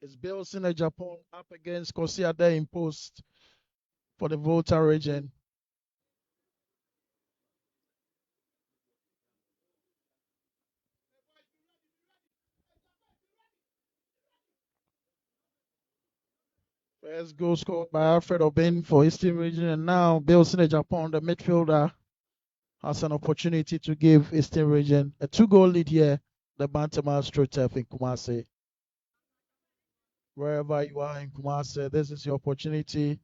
It's Bielsa Japan up against Kosiade in post for the Volta region. First goal scored by Alfred Obin for Eastern region, and now Bielsa Japan, the midfielder, has an opportunity to give Eastern region a 2-goal lead here. The Bantama Strotef in Kumasi. Wherever you are in Kumasi, this is your opportunity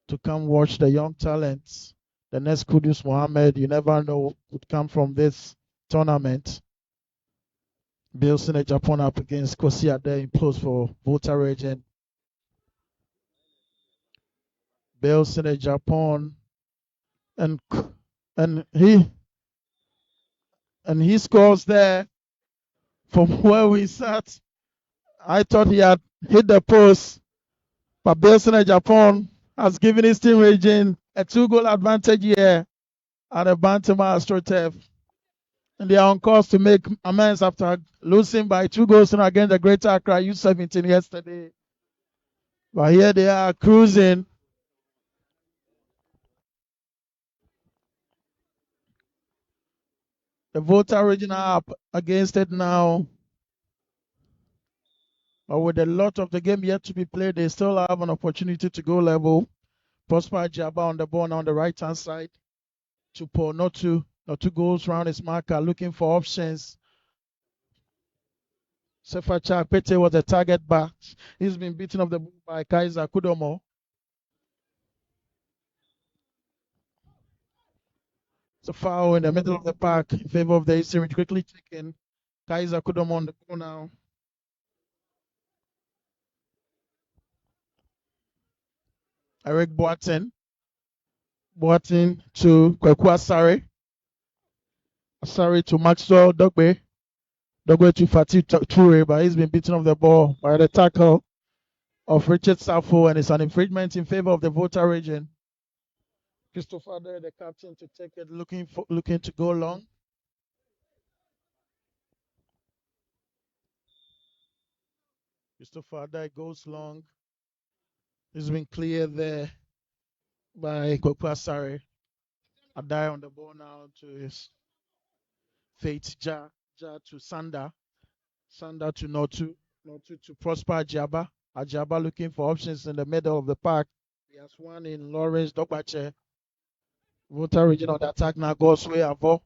to come watch the young talents. The next Kudus Mohammed, you never know, would come from this tournament. Bielsa Japan up against Kosiade in close for Volta region. Bielsa Japan, and and he scores there from where we sat. I thought he had hit the post, but Bielsa Japan has given his team region a 2-goal advantage here at the Bantama AstroTurf. And they are on course to make amends after losing by 2 goals against the Greater Accra U17 yesterday. But here they are cruising. The Volta region are up against it now. But with a lot of the game yet to be played, they still have an opportunity to go level. Prosper Jaba on the ball on the right-hand side. To Paul, not two goals round his marker, looking for options. Sefacha Pete was a target back. He's been beaten off the ball by Kaiser Kudomo. It's a foul in the middle of the park in favor of the Eastern, quickly taken. Kaiser Kudomo on the ball now. Eric Boateng to Kweku Asare. Asare to Maxwell Dogbe. Dogbe to Fatih Toure, but he's been beaten off the ball by the tackle of Richard Safo, and it's an infringement in favor of the Volta region. Christopher there, the captain, to take it, looking to go long. Christopher there goes long. He's been cleared there by Kweku Asare. Adai on the ball now to his fate. Ja to Sanda to Notu to Prosper Ajaba. Ajaba looking for options in the middle of the park. He has one in Lawrence Dokbache. Volta region on the attack now goes way Avo.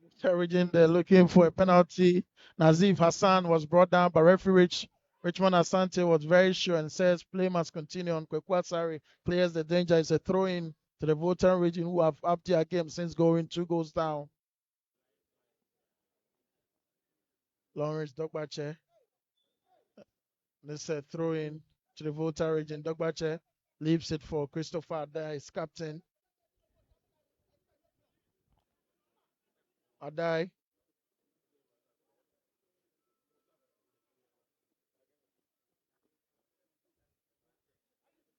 Volta region, they're looking for a penalty. Nazif Hassan was brought down by referee Richmond Asante was very sure and says play must continue on Kweku Asare. Clears the danger. It's a throw in to the Volta region, who have upped their game since going 2 goals down. Lawrence Dokbache. This throw in to the Volta region. Dogbache leaves it for Christopher Adai, his captain. Adai.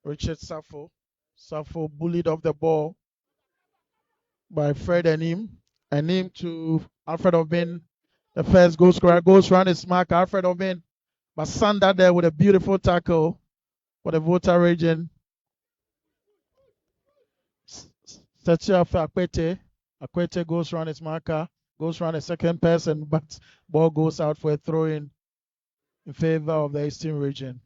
Richard Safo. Safo bullied off the ball by Fred Enim. Enim to Alfred Obin. The first goal scorer goes around his mark. Alfred Obin. But Sander there with a beautiful tackle for the Volta region. Setia for Akwete. Akwete goes around his marker. Goes around the second person, but ball goes out for a throw-in favor of the Eastern region.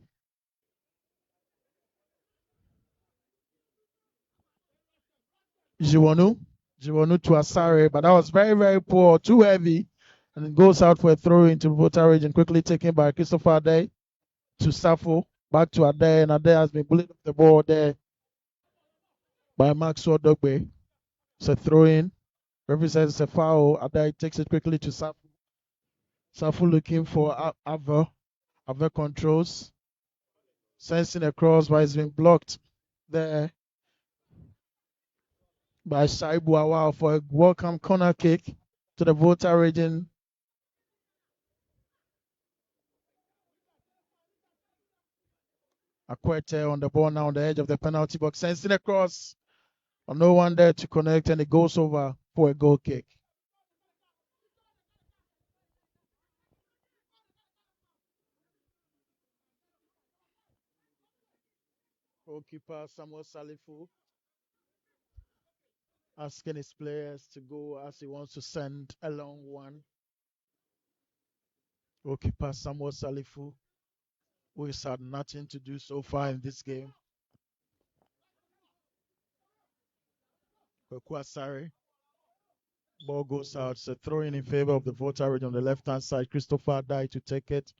Jiwonu to Asare, but that was very, very poor, too heavy, and it goes out for a throw into Volta region, quickly taken by Christopher Ade to Safo, back to Ade, and Ade has been bullied off the ball there by Maxwell Dogbe. It's a throw in. Referee says it's a foul. Ade takes it quickly to Safo. Safo looking for Ave controls. Sensing a cross, but it's been blocked there by Shaibu Awao for a welcome corner kick to the Volta region. Akwete on the ball now on the edge of the penalty box. Sensing a cross, But no one there to connect, and it goes over for a goal kick. Goalkeeper Samuel Salifu asking his players to go as he wants to send a long one. Goalkeeper Samuel Salifu, who has had nothing to do so far in this game. Kwasari, ball goes out. It's a throw in favor of the Volta Region on the left hand side. Christopher died to take it.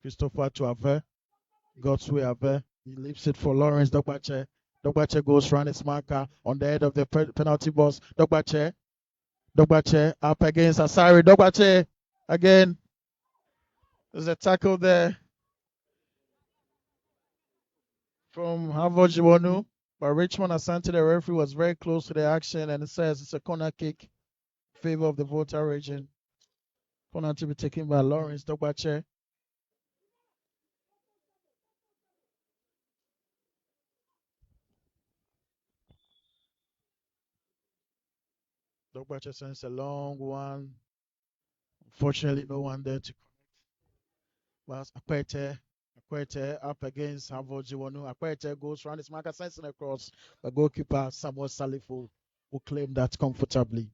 Christopher to Ave. Godsway Ave. He leaves it for Lawrence Dokbache. Dokbache goes round his marker on the head of the penalty box. Dokbache up against Asari. Dokbache again. There's a tackle there from Havojiwonu. But Richmond Asante, the referee, was very close to the action, and it says it's a corner kick in favor of the Volta region. Corner to be taken by Lawrence Dokbache. Dokbache sends a long one. Unfortunately, no one there to connect. Akwete up against Havojiwonu. Akwete goes round his marker, sends it across. The goalkeeper, Samuel Salifu, will claim that comfortably.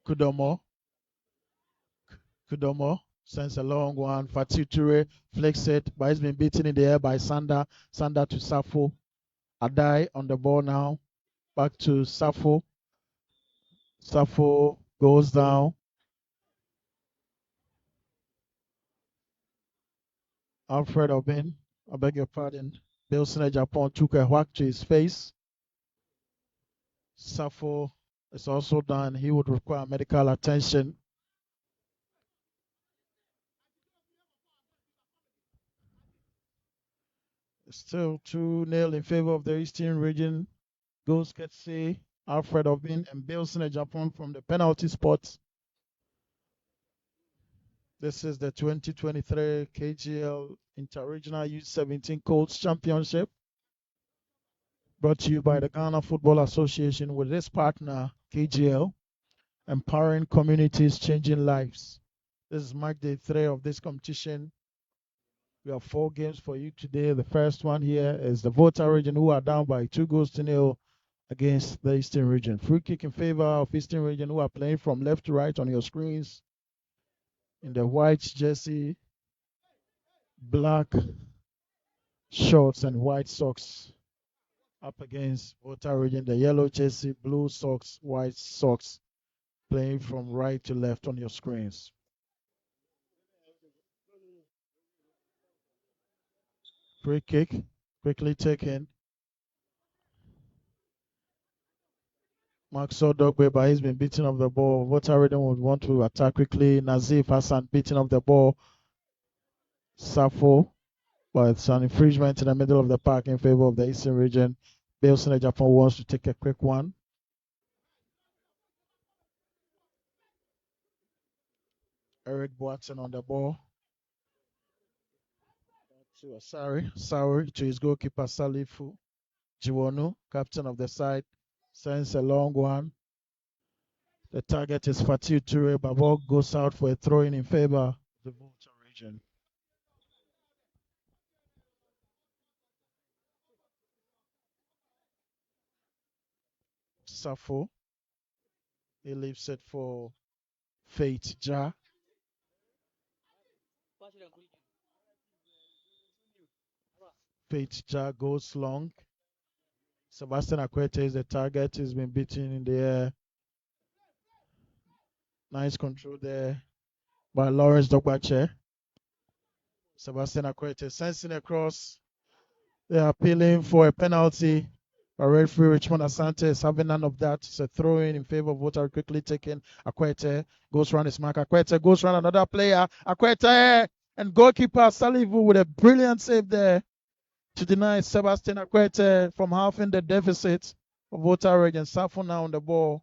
Kudomo sends a long one. Fatiu Toure flicks it, but he's been beaten in the air by Sander. Sander to Safo. Adai on the ball now. Back to Safo. Safo goes down. Alfred Obin, I beg your pardon. Bilson Japan took a whack to his face. Safo is also done. He would require medical attention. Still 2-0 in favor of the Eastern region. Goals courtesy Alfred Obin and Bilson Japan from the penalty spot. This is the 2023 KGL Interregional U17 Colts Championship, brought to you by the Ghana Football Association with its partner KGL, empowering communities, changing lives. This is match day 3 of this competition. We have 4 games for you today. The first one here is the Volta region, who are down by 2-0 against the Eastern region. Free kick in favor of Eastern region, who are playing from left to right on your screens. In the white jersey, black shorts and white socks. Up against Volta region, the yellow jersey, blue socks, white socks, playing from right to left on your screens. Free kick, quickly taken. Mark Sodogbe, but he's been beaten off the ball. Volta region would want to attack quickly. Nazif Hassan beaten off the ball. Safo, but it's an infringement in the middle of the park in favor of the Eastern region. Bilson Japan wants to take a quick one. Eric Boatsen on the ball. To Asari to his goalkeeper Salifu. Jiwonu, captain of the side, sends a long one. The target is Fatiu Toure, but ball goes out for a throw-in in favor of the Volta region. Safo, he leaves it for Fate Ja. Fate Ja goes long. Sebastian Akwete is the target. He's been beaten in the air. Nice control there by Lawrence Dokbache. Sebastian Akwete sensing across. They are appealing for a penalty. But referee Richmond Asante is having none of that. It's a throw-in in favor of Volta, quickly taken. Akwete goes round his mark. Akwete goes round another player. Akwete and goalkeeper Salifu with a brilliant save there to deny Sebastian Akwete from halving the deficit of Volta region. Safo now on the ball.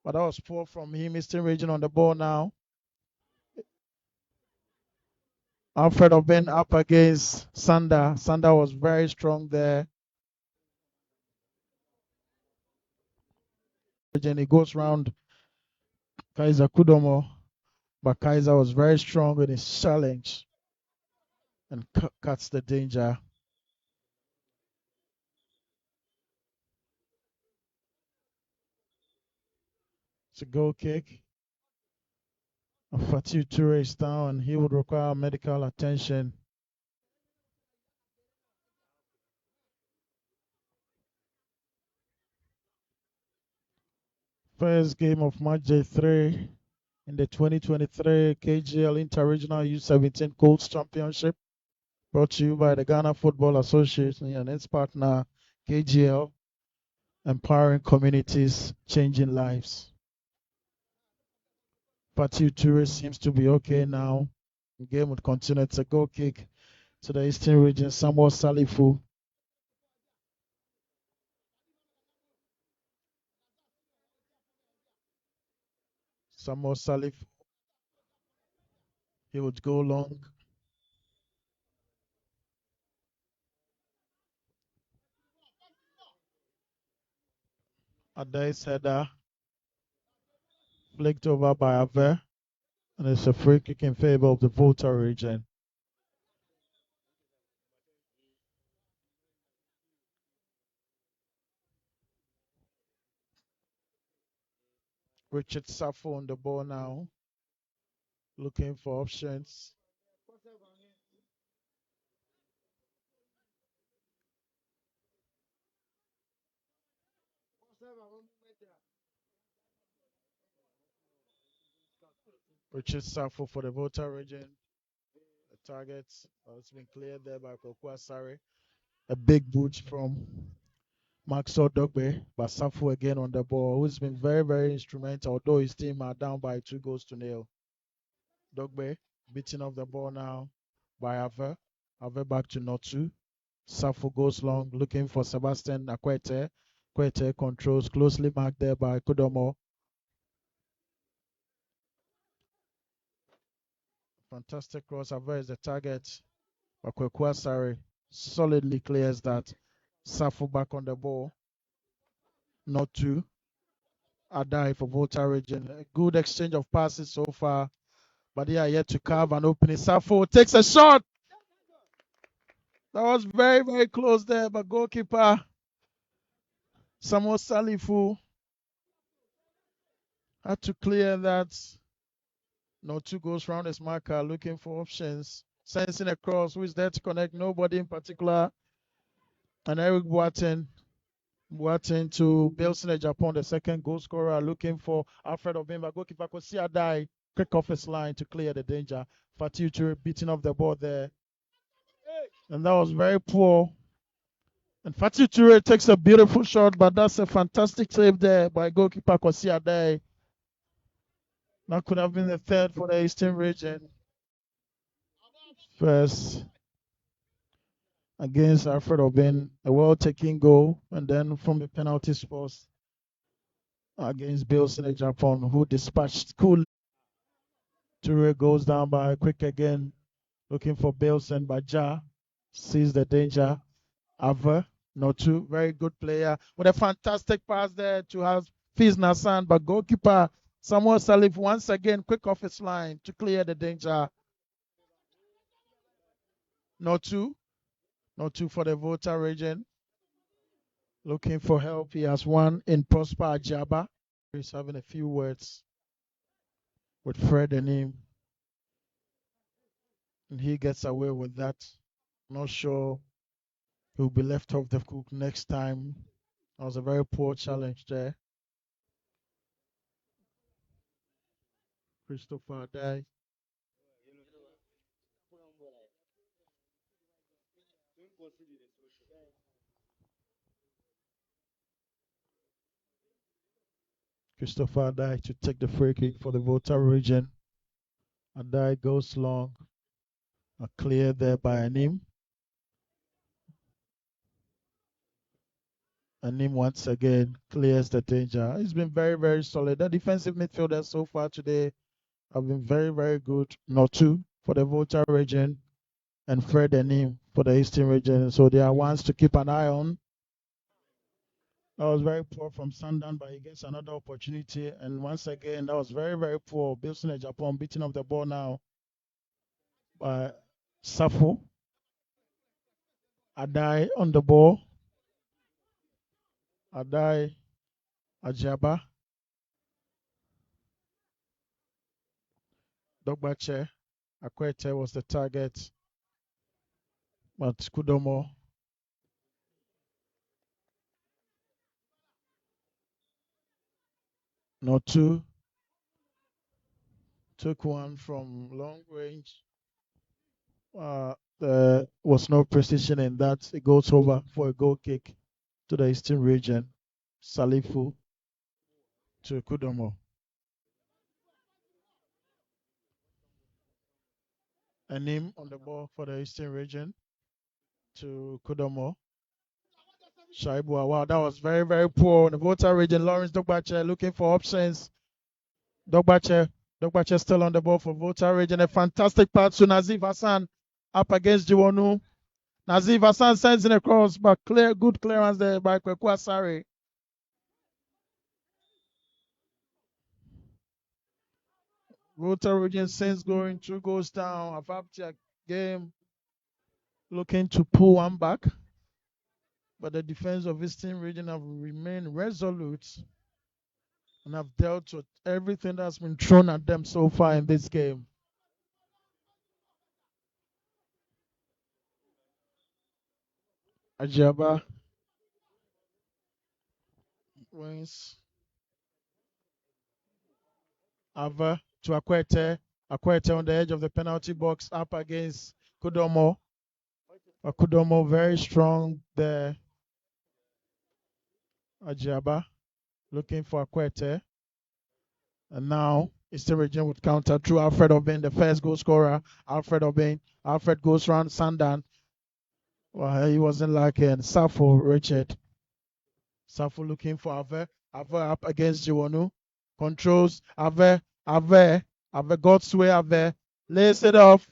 But that was poor from him. Eastern region on the ball now. Alfred Obin up against Sander. Sander was very strong there. And he goes round Kaiser Kudomo, but Kaiser was very strong in his challenge and cuts the danger. It's a goal kick. Fatiu Toure is down. He would require medical attention. First game of match day 3 in the 2023 KGL Interregional U17 Colts Championship, brought to you by the Ghana Football Association and its partner KGL, empowering communities, changing lives. Fatiu Toure seems to be okay now. The game would continue. It's a goal kick to the Eastern region. Samuel Salifu. Samuel Salifu. He would go long. Adai's header flicked over by Ave, and it's a free kick in favor of the Volta region. Richard Safo on the ball now, looking for options. Richard Safo for the Volta region. The target has been cleared there by Kokwa Sare. A big boot from Maxwell Dogbe, but Safo again on the ball, who's been very, very instrumental, although his team are down by 2-0. Dogbe beating off the ball now by Ave. Ave back to Notu. Safo goes long, looking for Sebastian Akwete. Akwete controls, closely marked there by Kudomo. Fantastic cross. Ave is the target. Akwekwa Sare solidly clears that. Safo back on the ball. Notu. Adai for Volta region. A good exchange of passes so far, but they are yet to carve an opening. Safo takes a shot. That was very, very close there, but goalkeeper Samuel Salifu had to clear that. Notu goes round his marker looking for options. Sensing a cross, who is there to connect? Nobody in particular. And Eric Boateng to Bilson Japan, the second goal scorer, looking for Alfred Obimba. Goalkeeper Kosi Adai, quick off his line to clear the danger. Fatiu Toure beating off the ball there. And that was very poor. And Fatiu Toure takes a beautiful shot, but that's a fantastic save there by goalkeeper Kosi Adai. That could have been the third for the Eastern region. First against Alfred Obin, a well-taken goal, and then from the penalty spot against Bilson Japan, who dispatched cool. Toure goes down by quick again, looking for Bilson, but Ja sees the danger. Ava, Notu, very good player, with a fantastic pass there to have Fiz Nassan, but goalkeeper Samuel Salif once again quick off his line to clear the danger. Notu for the Volta region. Looking for help. He has one in Prosper Ajaba. He's having a few words with Fred and him. And he gets away with that. Not sure he'll be left off the cook next time. That was a very poor challenge there. Christopher Adai. Christopher Adai to take the free kick for the Volta region. Adai goes long. A clear there by Anim. Anim once again clears the danger. He's been very, very solid. The defensive midfielders so far today have been very, very good. Not two for the Volta region. and Fred and him for the Eastern region. So they are ones to keep an eye on. That was very poor from Sandan, but he gets another opportunity. And once again, that was very, very poor. Bilson and Japan beating up the ball now by Safo. Adai on the ball. Adai Ajaba. Dogbache. Akwete was the target. But Kudomo. No two. Took one from long range. There was no precision in that. It goes over for a goal kick to the Eastern region. Salifu to Kudomo. And him on the ball for the Eastern region to Kudomo. Shaibua. Wow, that was very, very poor. The Volta region, Lawrence Dogbache looking for options. Dogbache still on the ball for Volta region. A fantastic pass to Nazif Hassan up against Jiwonu. Nazif Hassan sends in a cross, but good clearance there by Kweku Asare. Volta region since going 2 goals down. Avaptia game looking to pull one back. But the defense of Eastern region have remained resolute and have dealt with everything that's been thrown at them so far in this game. Ajaba wins. Ava to Akwete. Akwete on the edge of the penalty box up against Kudomo. Kudomo very strong there. Ajaba looking for Akwete. And now Eastern region would counter through Alfred Obin, the first goal scorer. Alfred Obin. Alfred goes round Sandan. Well, he wasn't lacking. Safo Richard. Safo looking for Ave. Ave up against Jiwonu. Controls. Ave. God's way. Ave. Lays it off.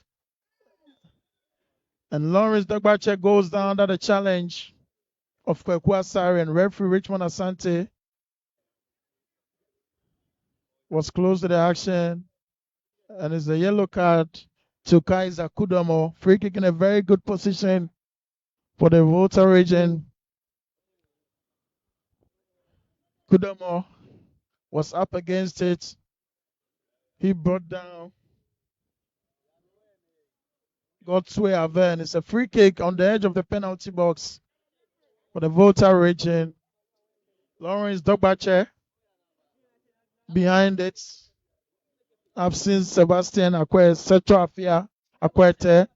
And Lawrence Dogbache goes down under the challenge of Kweku Asare, and referee Richmond Asante was close to the action. And it's a yellow card to Kaiser Kudomo. Free kick in a very good position for the Volta region. Kudomo was up against it. He brought down Godsway Aven. It's a free kick on the edge of the penalty box for the Volta region. Lawrence Dogbache behind it. I've seen Sebastian Akwete, Setro Afia Akwete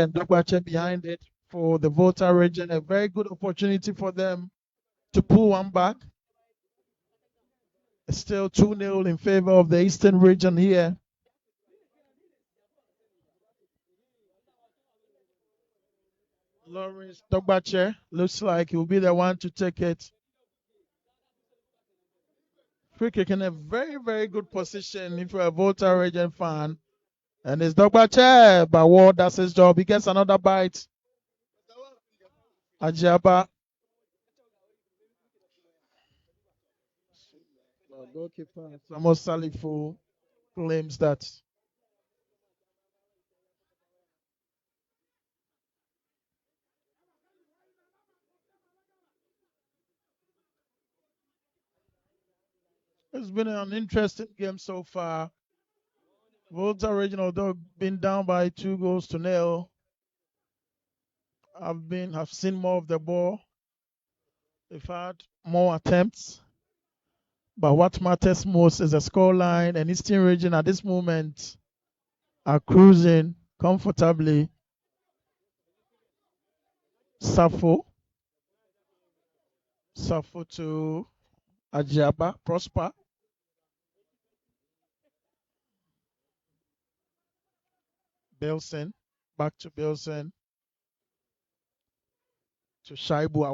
and Dogbache behind it for the Volta region. A very good opportunity for them to pull one back. It's still 2-0 in favor of the Eastern region here. Lawrence Dogbache looks like he'll be the one to take it. Free kick in a very, very good position if you're a Volta region fan. And it's Dogbache, but Ward does his job. He gets another bite. Ajaba. Goalkeeper Samuel Salifu claims that it's been an interesting game so far. Volta region, although been down by 2-0, have seen more of the ball. They've had more attempts. But what matters most is the scoreline, and Eastern region at this moment are cruising comfortably. Safo to Ajaba, Prosper. Bilson, back to Bilson. To Shaibu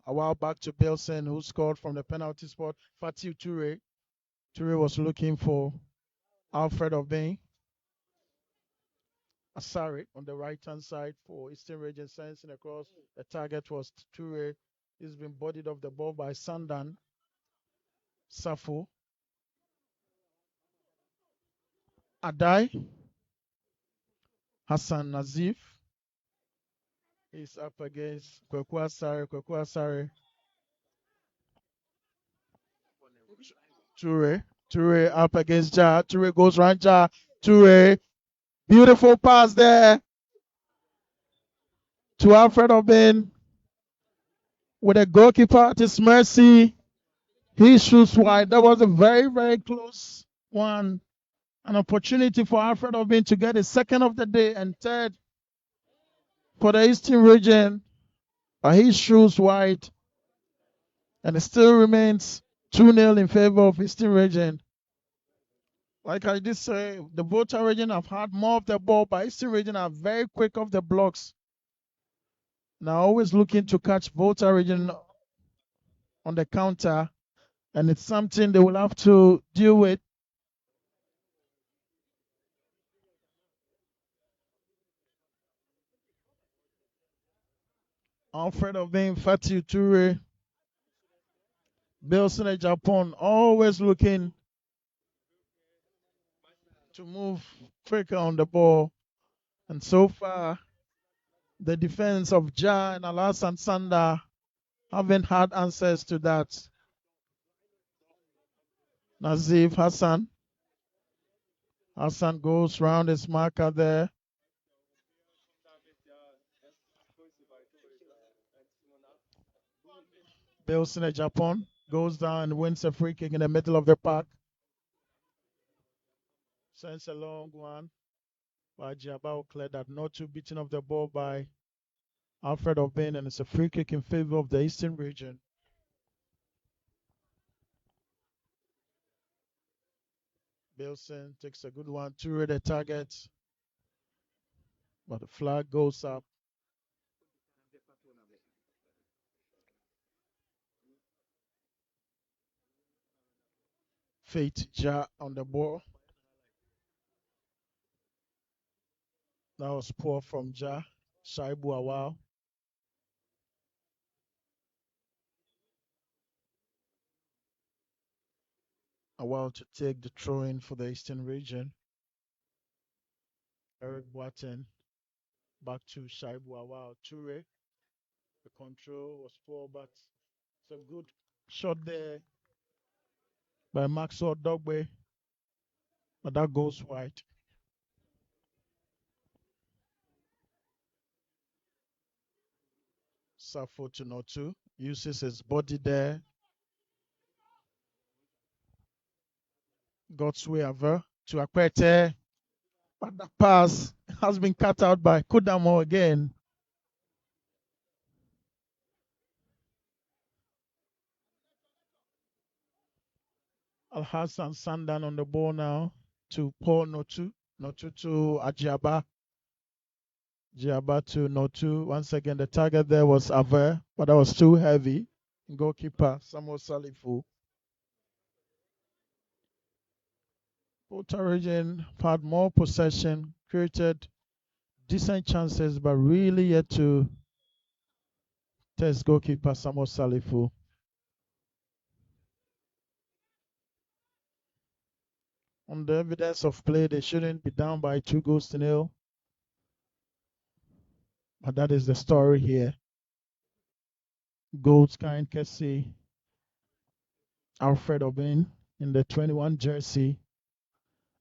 Awal back to Bilson, who scored from the penalty spot. Fatiu Toure. Toure was looking for Alfred Obin. Asare on the right hand side for Eastern Region, sensing across. The target was Ture. He's been bodied off the ball by Sandan Safo. Adai Hassan Nazif is up against Kweku Asare. Kweku Asare. Ture up against Ja. Ture goes round Ja. Ture. Beautiful pass there to Alfred Obin with a goalkeeper at his mercy. He shoots wide. That was a very, very close one. An opportunity for Alfred Obin to get his second of the day and third for the Eastern region. But he shoots wide. And it still remains 2-0 in favor of Eastern region. Like I did say, the Volta region have had more of the ball, but Eastern region are very quick off the blocks. Now always looking to catch Volta region on the counter, and it's something they will have to deal with. Alfred Obin, Fatih Ture, Bilson Japan, always looking to move quicker on the ball. And so far, the defense of Ja and Alassane Sanda haven't had answers to that. Nazif Hassan. Hassan goes round his marker there. Bilson Japan goes down and wins a free kick in the middle of the park. Sends a long one. But Jabao cleared that. Not too beaten off the ball by Alfred Obin, and it's a free kick in favor of the Eastern region. Bilson takes a good one to the target, but the flag goes up. Fate Ja on the ball. That was poor from Ja. Shaibu Awao. Awao to take the throw in for the Eastern region. Eric Boateng back to Shaibu Awao. Ture. The control was poor, but it's a good shot there by Maxwell Dogbe, but that goes wide. Safo to Notu uses his body there. Godsway Aver to Akwete, but the pass has been cut out by Kudamo again. Al Hassan Sandan on the ball now to Paul Notu. Notu to Ajaba. Ajaba to Notu. Once again, the target there was Aver, but that was too heavy. Goalkeeper Samuel Salifu. Volta region had more possession, created decent chances, but really yet to test goalkeeper Samuel Salifu. On the evidence of play, they shouldn't be down by 2-0. But that is the story here. Goals kind Kessie, Alfred Obin in the 21 jersey,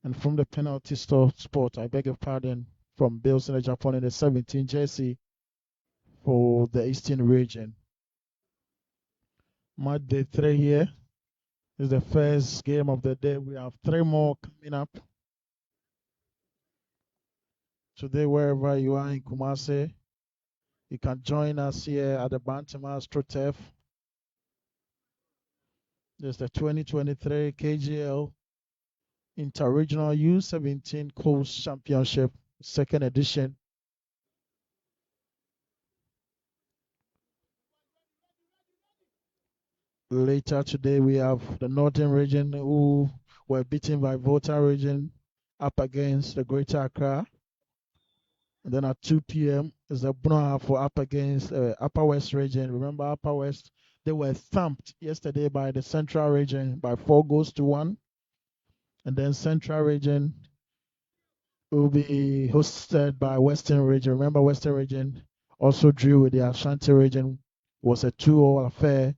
and from the penalty spot, I beg your pardon, from Bills in Japan in the 17 jersey for the Eastern region. Match day 3 here is the first game of the day. We have 3 more coming up. Today, wherever you are in Kumasi, you can join us here at the Bantam Astro Turf. There's the 2023 KGL Interregional U17 Coast Championship, second edition. Later today, we have the Northern region who were beaten by Volta region up against the Greater Accra. And then at 2 p.m. is the Bruno for up against Upper West region. Remember, Upper West, they were thumped yesterday by the Central region by 4-1. And then Central region will be hosted by Western region. Remember, Western region also drew with the Ashanti region. It was a 2-all affair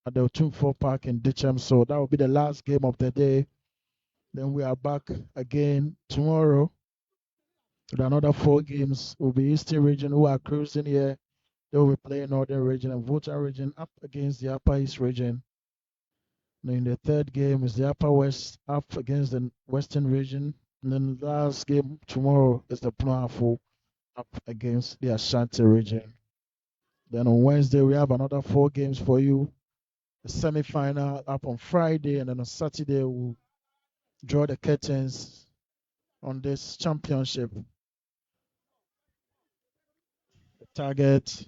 at the Otumfo Park in Ditcham. So that will be the last game of the day. Then we are back again tomorrow with another 4 games. Will be Eastern region who are cruising here. They will be playing Northern region and Volta region up against the Upper East region. And in the third game is the Upper West up against the Western region. And then the last game tomorrow is the Pnuafo up against the Ashanti region. Then on Wednesday we have another 4 games for you. The semi-final up on Friday, and then on Saturday we'll draw the curtains on this championship. The target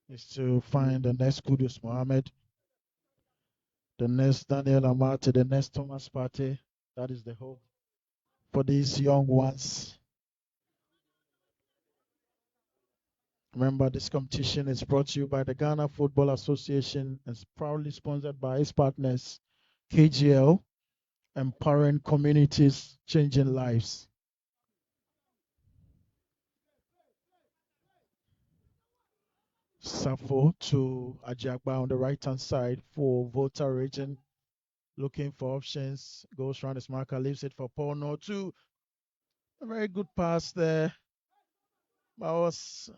is to find the next Kudus Mohammed, the next Daniel Amate, the next Thomas Partey. That is the hope for these young ones. Remember, this competition is brought to you by the Ghana Football Association and is proudly sponsored by its partners, KGL, empowering communities, changing lives. Safo to Ajagba on the right-hand side for Volta region. Looking for options. Goes around his marker, leaves it for Paul No 2. A very good pass there. But was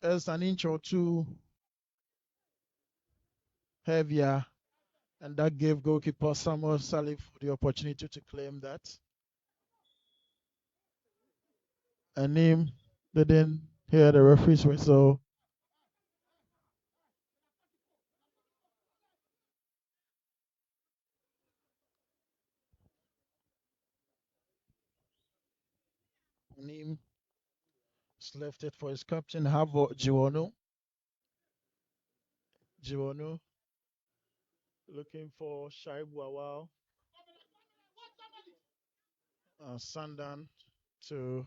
just an inch or two heavier. And that gave goalkeeper Samuel Salif the opportunity to claim that. And him didn't hear the referee's whistle. And him left it for his captain, Havo Jiwonu. Jiwonu looking for Shaibu Awal. Sandan to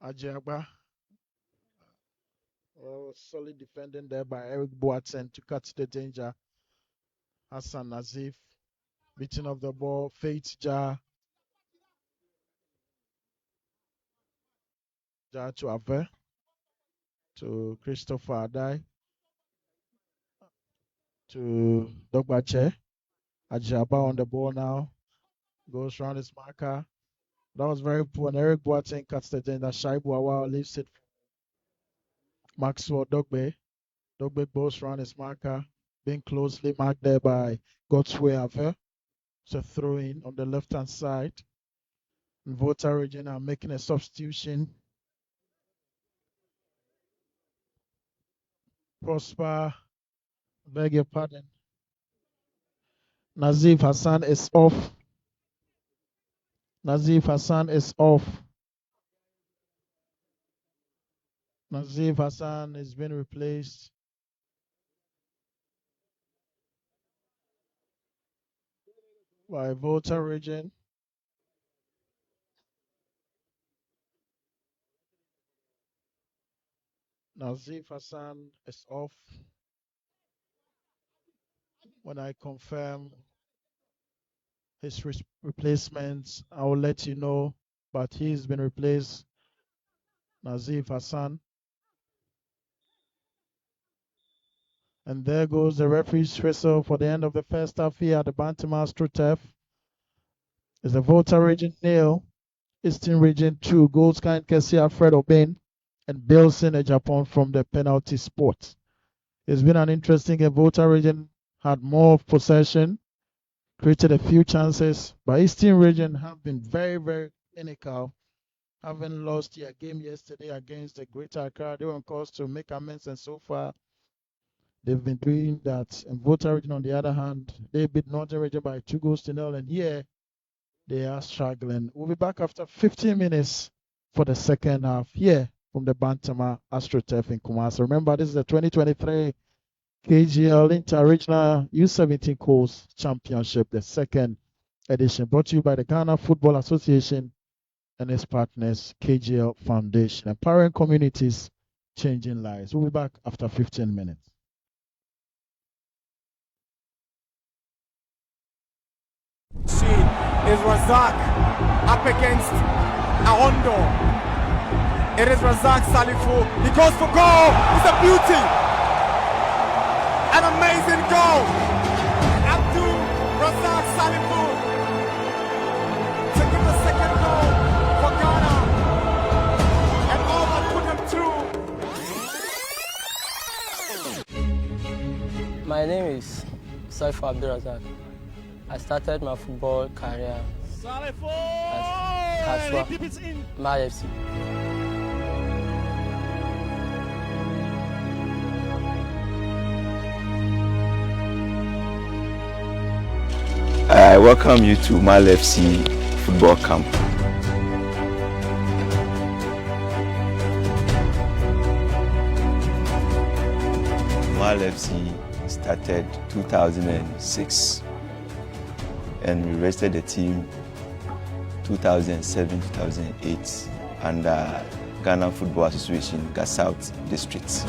Ajagba. Well, solid defending there by Eric Boatsen to cut the danger. Hassan Nazif beating off the ball. Faith Ja to Ave to Christopher Adai to Dogbache. Ajaba on the ball now. Goes around his marker. That was very poor. And Eric Boateng cuts the danger. Shaibu Awal leaves it. Maxwell Dogbe. Dogbe goes around his marker. Being closely marked there by Godsway Ave. So throw in on the left hand side. And Volta region are making a substitution. Prosper, beg your pardon. Nazif Hassan is off. Nazif Hassan is off. Nazif Hassan has been replaced by Volta region. Nazif Hassan is off. When I confirm his replacements, I will let you know. But he's been replaced. Nazif Hassan. And there goes the referee's whistle for the end of the first half here at the Bantam AstroTurf. It's the Volta region 0, Eastern region 2. Goals kind Kessie Alfred Oben and Bilson Japan from the penalty spot. It's been an interesting game. Volta region had more possession, created a few chances, but Eastern region have been very, very clinical. Having lost their game yesterday against the Greater Accra, they were on course to make amends, and so far they've been doing that. And Volta region, on the other hand, they beat Northern region by 2-0, and here they are struggling. We'll be back after 15 minutes for the second half here from the Bantama AstroTurf in Kumasi. Remember, this is the 2023 KGL Inter-Regional U17 Coast Championship, the second edition, brought to you by the Ghana Football Association and its partners, KGL Foundation, empowering communities, changing lives. We'll be back after 15 minutes. Is Razak up against Ahondo. It is Razak Salifu. He goes for goal. It's a beauty. An amazing goal. Abdul Razak Salifu to give the second goal for Ghana. And all that put him through. My name is Saifu Abdul Razak. I started my football career as Kaswa, Mal FC. I welcome you to Mal FC football camp. Mal FC started 2006. And we rested the team 2007-2008 under Ghana Football Association, South District.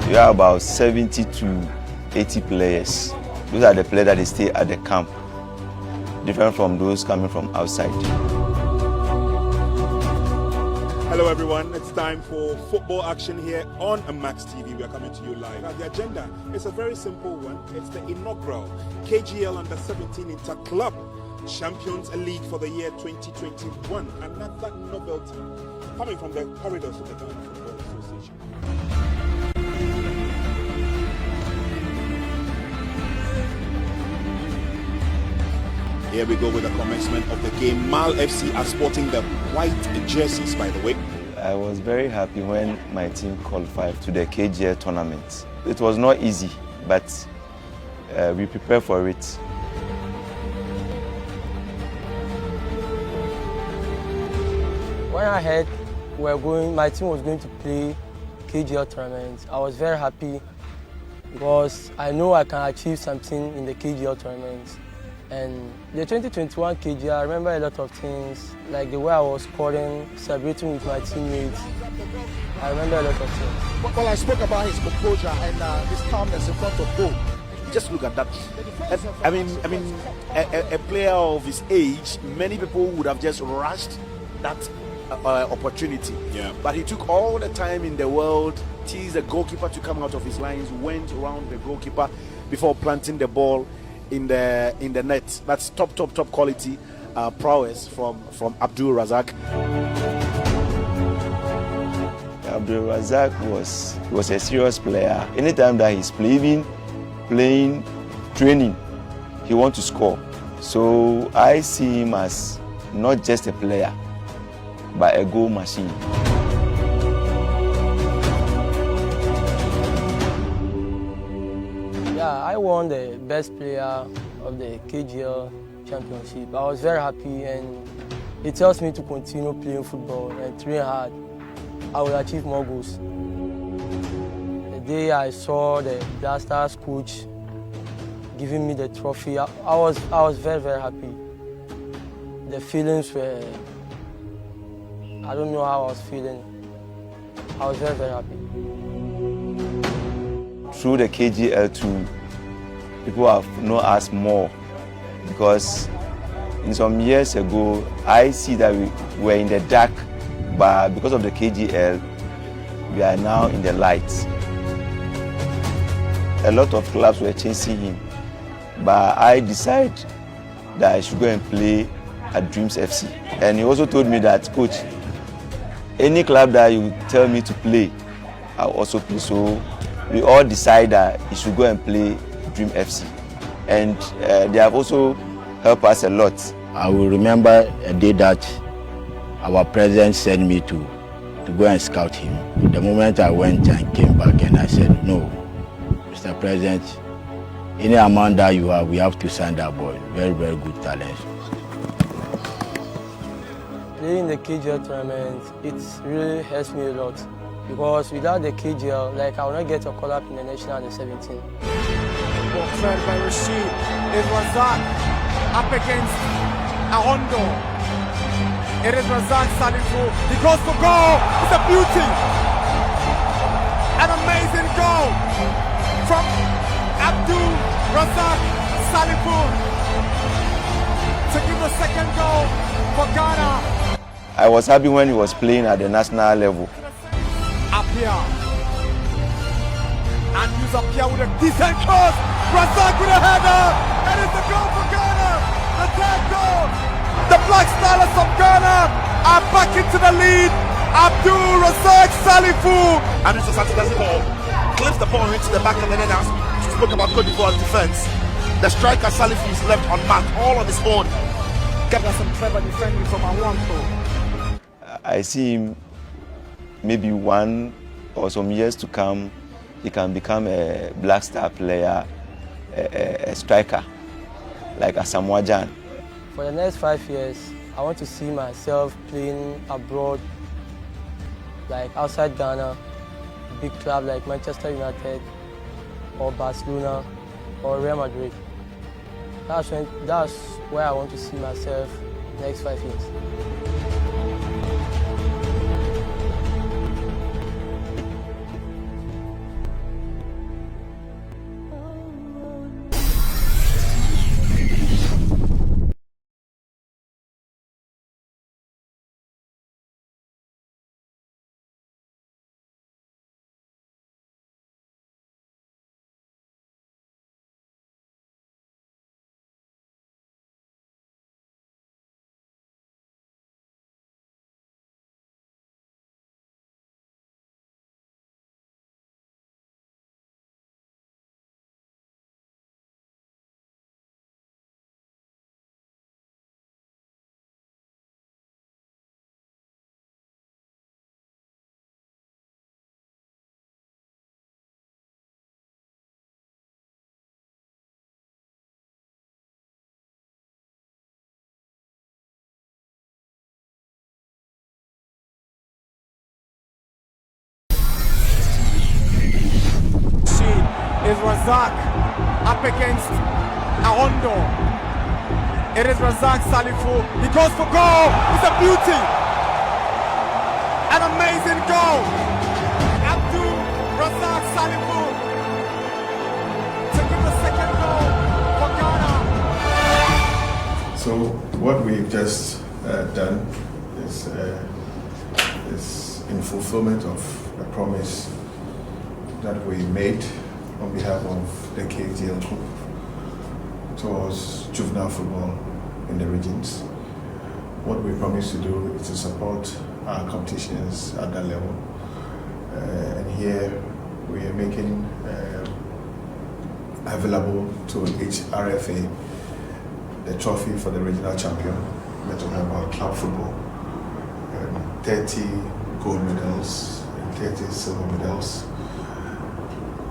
We have about 70 to 80 players. Those are the players that stay at the camp, different from those coming from outside. Hello everyone, it's time for football action here on Max TV. We are coming to you live. Now the agenda is a very simple one. It's the inaugural KGL Under-17 Inter-Club Champions League for the year 2021. Another novelty coming from the corridors of the Ghana Football Association. Here we go with the commencement of the game. Mal FC are sporting the white jerseys, by the way. I was very happy when my team qualified to the KGL tournament. It was not easy, but we prepared for it. When I heard my team was going to play KGL tournament, I was very happy because I know I can achieve something in the KGL tournament. And the 2021 KGL, I remember a lot of things, like the way I was scoring, celebrating with my teammates. I remember a lot of things. Well, I spoke about his composure and his calmness in front of goal. Just look at that. I mean, a player of his age, many people would have just rushed that opportunity. Yeah. But he took all the time in the world, teased the goalkeeper to come out of his lines, went around the goalkeeper before planting the ball in the net. That's top quality prowess from Abdul Razak. Abdul Razak was a serious player. Anytime that he's playing, training, he wants to score. So I see him as not just a player, but a goal machine. I won the best player of the KGL championship. I was very happy, and it tells me to continue playing football and train hard. I will achieve more goals. The day I saw the Blasters coach giving me the trophy, I was very, very happy. The feelings were, I don't know how I was feeling. I was very, very happy. Through the KGL2, people have known us more, because in some years ago, I see that we were in the dark, but because of the KGL, we are now in the light. A lot of clubs were chasing him, but I decided that I should go and play at Dreams FC. And he also told me that, coach, any club that you tell me to play, I'll also play. So we all decided that he should go and play Dream FC. And they have also helped us a lot. I will remember a day that our president sent me to go and scout him. The moment I went and came back, and I said, no, Mr. President, any amount that you have, we have to sign that boy. Very, very good talent. Playing the KGL tournament, it really helps me a lot, because without the KGL, like, I will not get a call up in the national under 17. Ball turned by Rashid. It was that. up against Ahondo. It is Razak Salifu. He goes for goal. It's a beauty. An amazing goal from Abdul Razak Salifu to give the second goal for Ghana. I was happy when he was playing at the national level. Apia. And use Apia with a decent cross. Razak with a header. And it's a goal for Ghana. The third goal. The Black Stars of Ghana are back into the lead. Abdul Razak Salifu. And it's a Santiago ball. Clips the ball into the back of the net. As we spoke about Cote d'Ivoire's defense. The striker Salifu is left on mark, all on his own. Got some clever defending from Awanto. I see him maybe 1 or some years to come, he can become a Black Star player, a striker, like a Samoa Jan. For the next 5 years, I want to see myself playing abroad, like outside Ghana, big club like Manchester United or Barcelona or Real Madrid. That's where I want to see myself next 5 years. Is Razak up against Ahondo. It is Razak Salifu. He goes for goal. It's a beauty. An amazing goal. Abdul Razak Salifu to give the second goal for Ghana. So what we've just done is in fulfillment of a promise that we made on behalf of the KGL Group towards juvenile football in the regions. What we promise to do is to support our competitions at that level. And here we are making available to each RFA the trophy for the regional champion. We're talking about club football. 30 gold medals and 30 silver medals.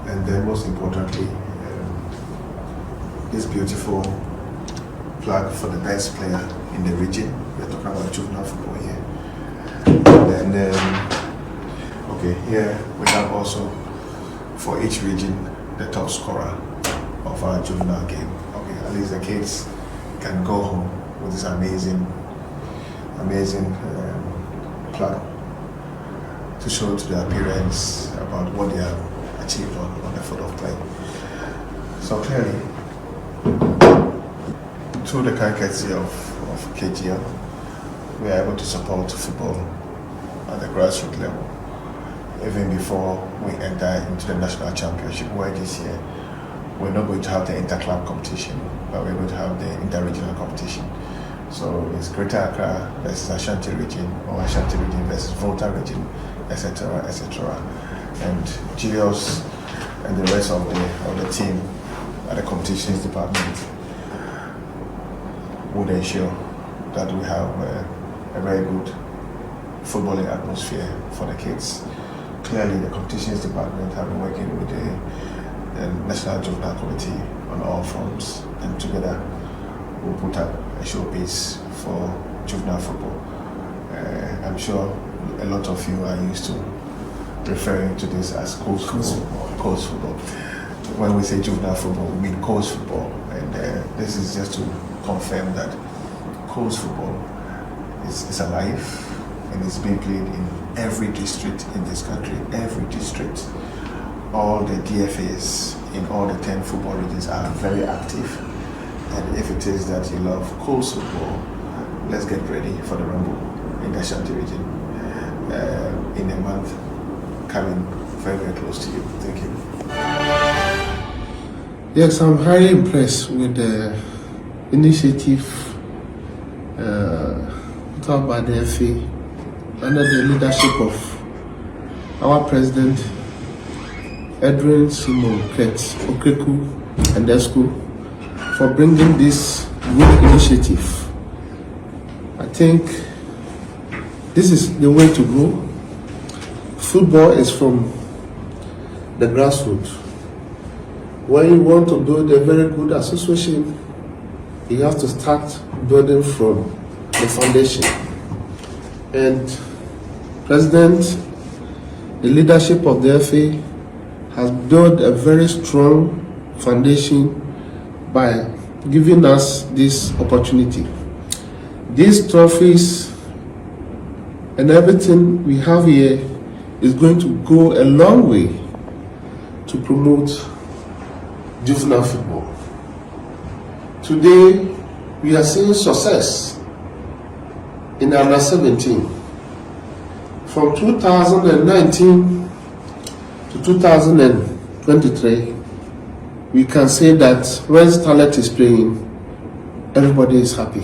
And then most importantly, this beautiful flag for the best player in the region. We're talking about juvenile football here. And then, okay, here we have also for each region the top scorer of our juvenile game. Okay, at least the kids can go home with this amazing flag to show to their parents about what they have achieved on the field of play. So clearly, through the courtesy of KGL, we are able to support football at the grassroots level. Even before we enter into the national championship, where this year we're not going to have the inter-club competition, but we're going to have the inter-regional competition. So it's Greater Accra versus Ashanti region, or Ashanti region versus Volta region, etc., etc. And Julius and the rest of the team at the competitions department would ensure that we have a very good footballing atmosphere for the kids. Clearly, the competitions department have been working with the National Juvenile Committee on all fronts, and together we'll put up a showpiece for juvenile football. I'm sure a lot of you are used to referring to this as coast football. When we say juvenile football, we mean coast football, and this is just to confirm that Coast football is alive and is being played in every district in this country. Every district. All the DFAs in all the 10 football regions are very active. And if it is that you love Coast football, let's get ready for the Rumble in the Ashanti region in a month coming very, very close to you. Thank you. Yes, I'm highly impressed with the initiative taught by the FA under the leadership of our president, Edwin Simon Okreku and Esku, for bringing this good initiative. I think this is the way to go. Football is from the grassroots. When you want to build a very good association, you have to start building from the foundation. And President, the leadership of the FA has built a very strong foundation by giving us this opportunity. These trophies and everything we have here is going to go a long way to promote juvenile football. Today, we are seeing success in under 17. From 2019 to 2023, we can say that when Starlet is playing, everybody is happy.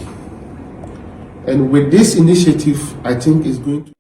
And with this initiative, I think it's going to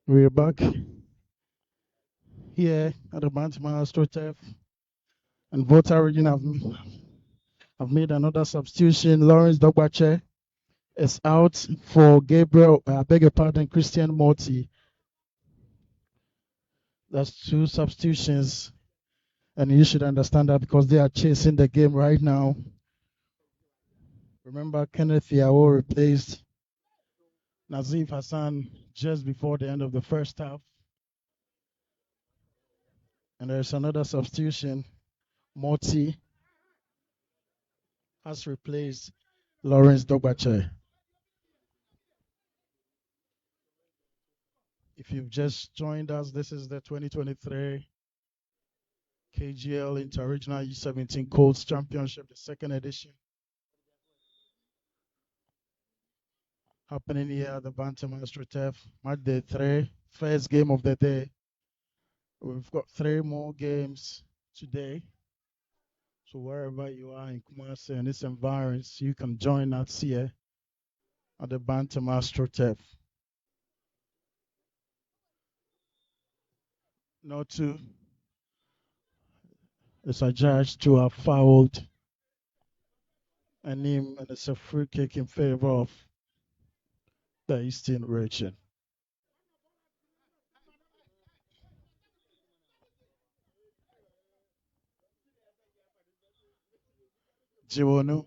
We're back here at the Bantam AstroTurf, and Volta region have made another substitution. Lawrence Dogbache is out for Gabriel, I beg your pardon, Christian Morty. That's 2 substitutions, and you should understand that because they are chasing the game right now. Remember, Kenneth Yao replaced Nazif Hassan just before the end of the first half. And there's another substitution. Morty has replaced Lawrence Dogbache. If you've just joined us, this is the 2023 KGL Inter-Regional U17 Colts Championship, the 2nd edition. Happening here at the Bantam AstroTurf, match day 3, first game of the day. We've got 3 more games today. So wherever you are in Kumasi and its environs, you can join us here at the Bantam AstroTurf. Not to is adjudged to have fouled Anim, and it's a free kick in favor of the Eastern region. Jiwonu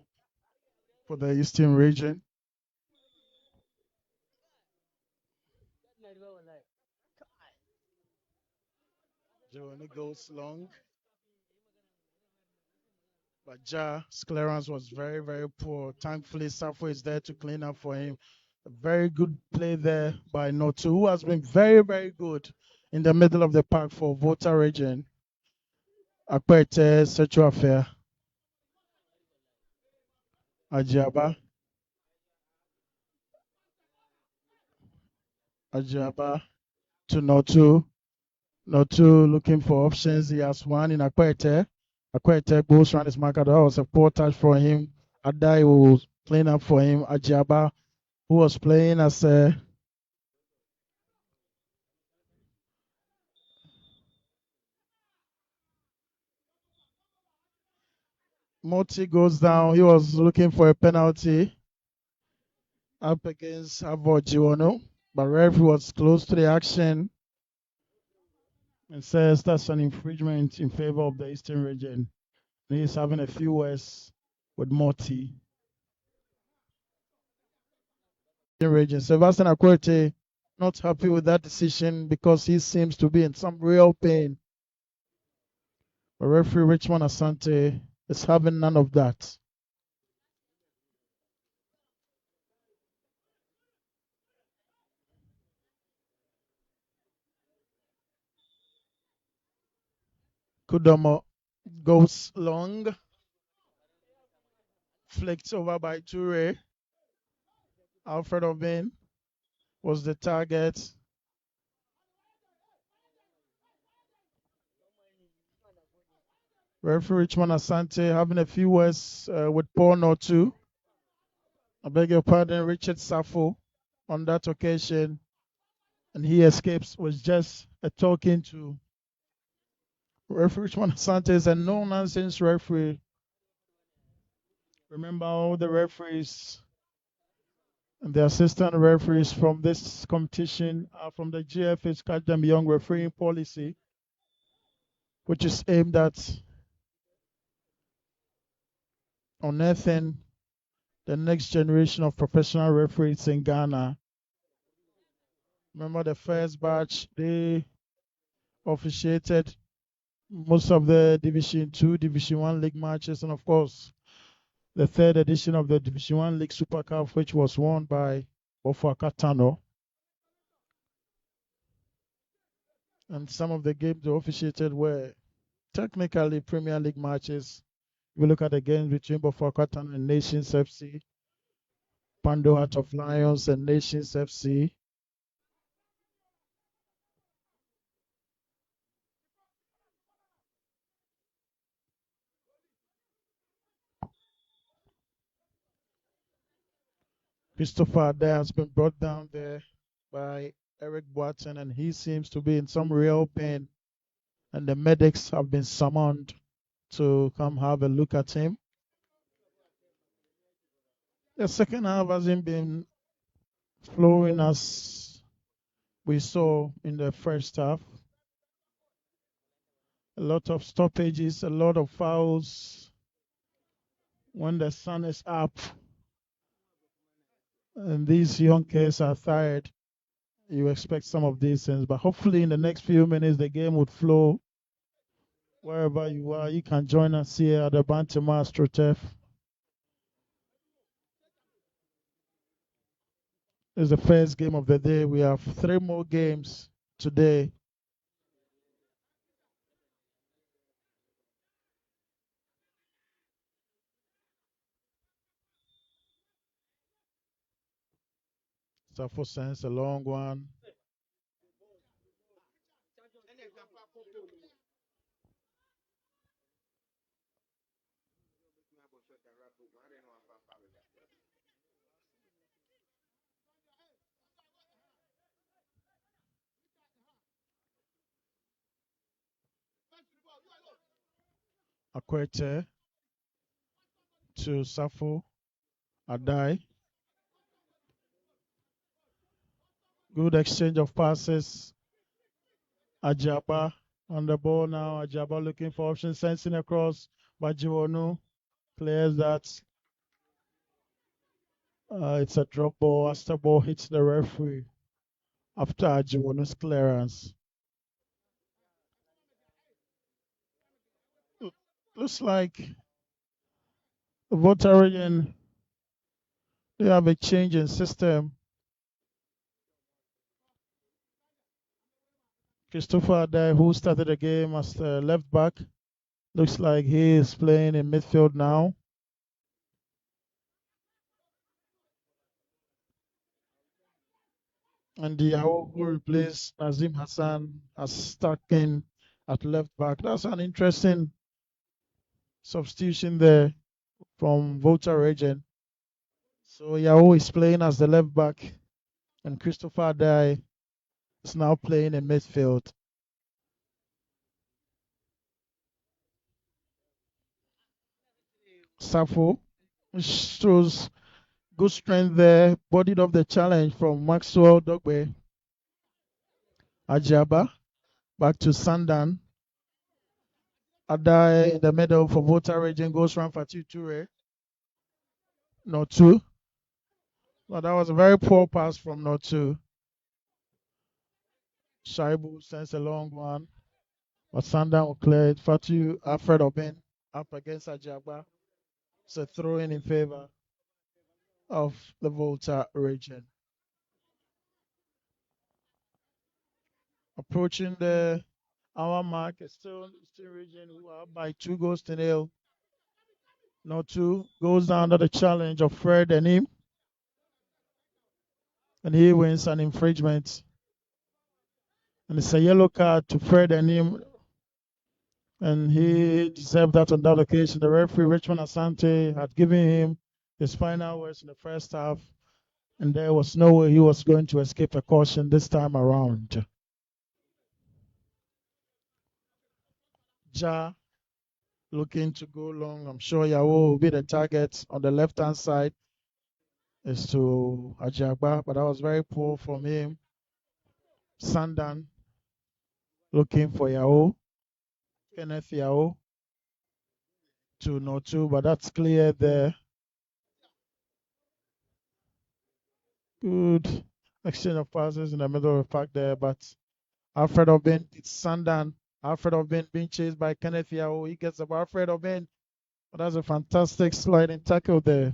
for the Eastern region. Jiwonu goes long. But Ja's clearance was very, very poor. Thankfully, Safo is there to clean up for him. A very good play there by Notu, who has been very, very good in the middle of the park for Volta region. Akpete sexual affair. Ajaba. To Notu. Notu looking for options. He has one in Akpete. Akpete goes around his marker. That was a poor touch for him. Adai was playing up for him. Ajaba, who was playing as a Moti goes down. He was looking for a penalty up against Avo Jiwono, but referee was close to the action and says that's an infringement in favor of the Eastern region. And he's having a few words with Moti. Region. Sebastian Akwete not happy with that decision because he seems to be in some real pain. But referee Richmond Asante is having none of that. Kudomo goes long, flicked over by Toure. Alfred Obin was the target. Referee Richmond Asante having a few words with Paul Notu. I beg your pardon, Richard Safo on that occasion. And he escapes with just a talking to. Referee Richmond Asante is a no-nonsense referee. Remember all the referees and the assistant referees from this competition are from the GFA's Catch Them Young refereeing policy, which is aimed at unearthing the next generation of professional referees in Ghana. Remember the first batch, they officiated most of the Division 2, Division 1 league matches, and of course, the third edition of the Division 1 League Super Cup, which was won by Bofo Akatano. And some of the games they officiated were technically Premier League matches. If you look at the games between Bofo Akatano and Nations FC, Pando Heart of Lions and Nations FC, Christopher Adair has been brought down there by Eric Boateng, and he seems to be in some real pain. And the medics have been summoned to come have a look at him. The second half hasn't been flowing as we saw in the first half. A lot of stoppages, a lot of fouls. When the sun is up and these young kids are tired, you expect some of these things. But hopefully in the next few minutes, the game would flow. Wherever you are, you can join us here at the Bantama AstroTurf. It's the first game of the day. We have 3 more games today. Safo sends a long one. Akwete to Safo Adai. Good exchange of passes. Ajaba on the ball now. Ajaba looking for options, sensing across. Bajiwonu clears that. It's a drop ball. After ball hits the referee after Ajiwonu's clearance. Looks like the Volta region, they have a change in system. Christopher Adai, who started the game as the left back, Looks like he is playing in midfield now. And Diao, who replaced Nazim Hassan, has stuck in at left back. That's an interesting substitution there from Volta region. So Yao is playing as the left back, and Christopher Dai is now playing in midfield. Safo shows good strength there, bodied up the challenge from Maxwell Dogbe. Ajaba back to Sandan. Adai in the middle for Volta region goes round for Ture. Not two. Well, that was a very poor pass from not two. Shaibu sends a long one. But Sandan will clear it. Fatu Alfred Obin up against Ajaba. It's a throw in favor of the Volta region. Approaching the hour mark, it's still region who are up by 2-0. Not two goes down to the challenge of Fred and him. And he wins an infringement. And it's a yellow card to Fred and him. And he deserved that on that occasion. The referee, Richmond Asante, had given him his final words in the first half. And there was no way he was going to escape a caution this time around. Ja looking to go long. I'm sure Yao will be the target on the left-hand side. Is to Ajagba, but that was very poor from him. Sandan looking for Yao. Kenneth Yao to Notu, but that's clear there. Good exchange of passes in the middle of the park there, but Alfred Obin, it's Sandan. Alfred Obin being chased by Kenneth Yao. He gets up Alfred Obin. But that's a fantastic sliding tackle there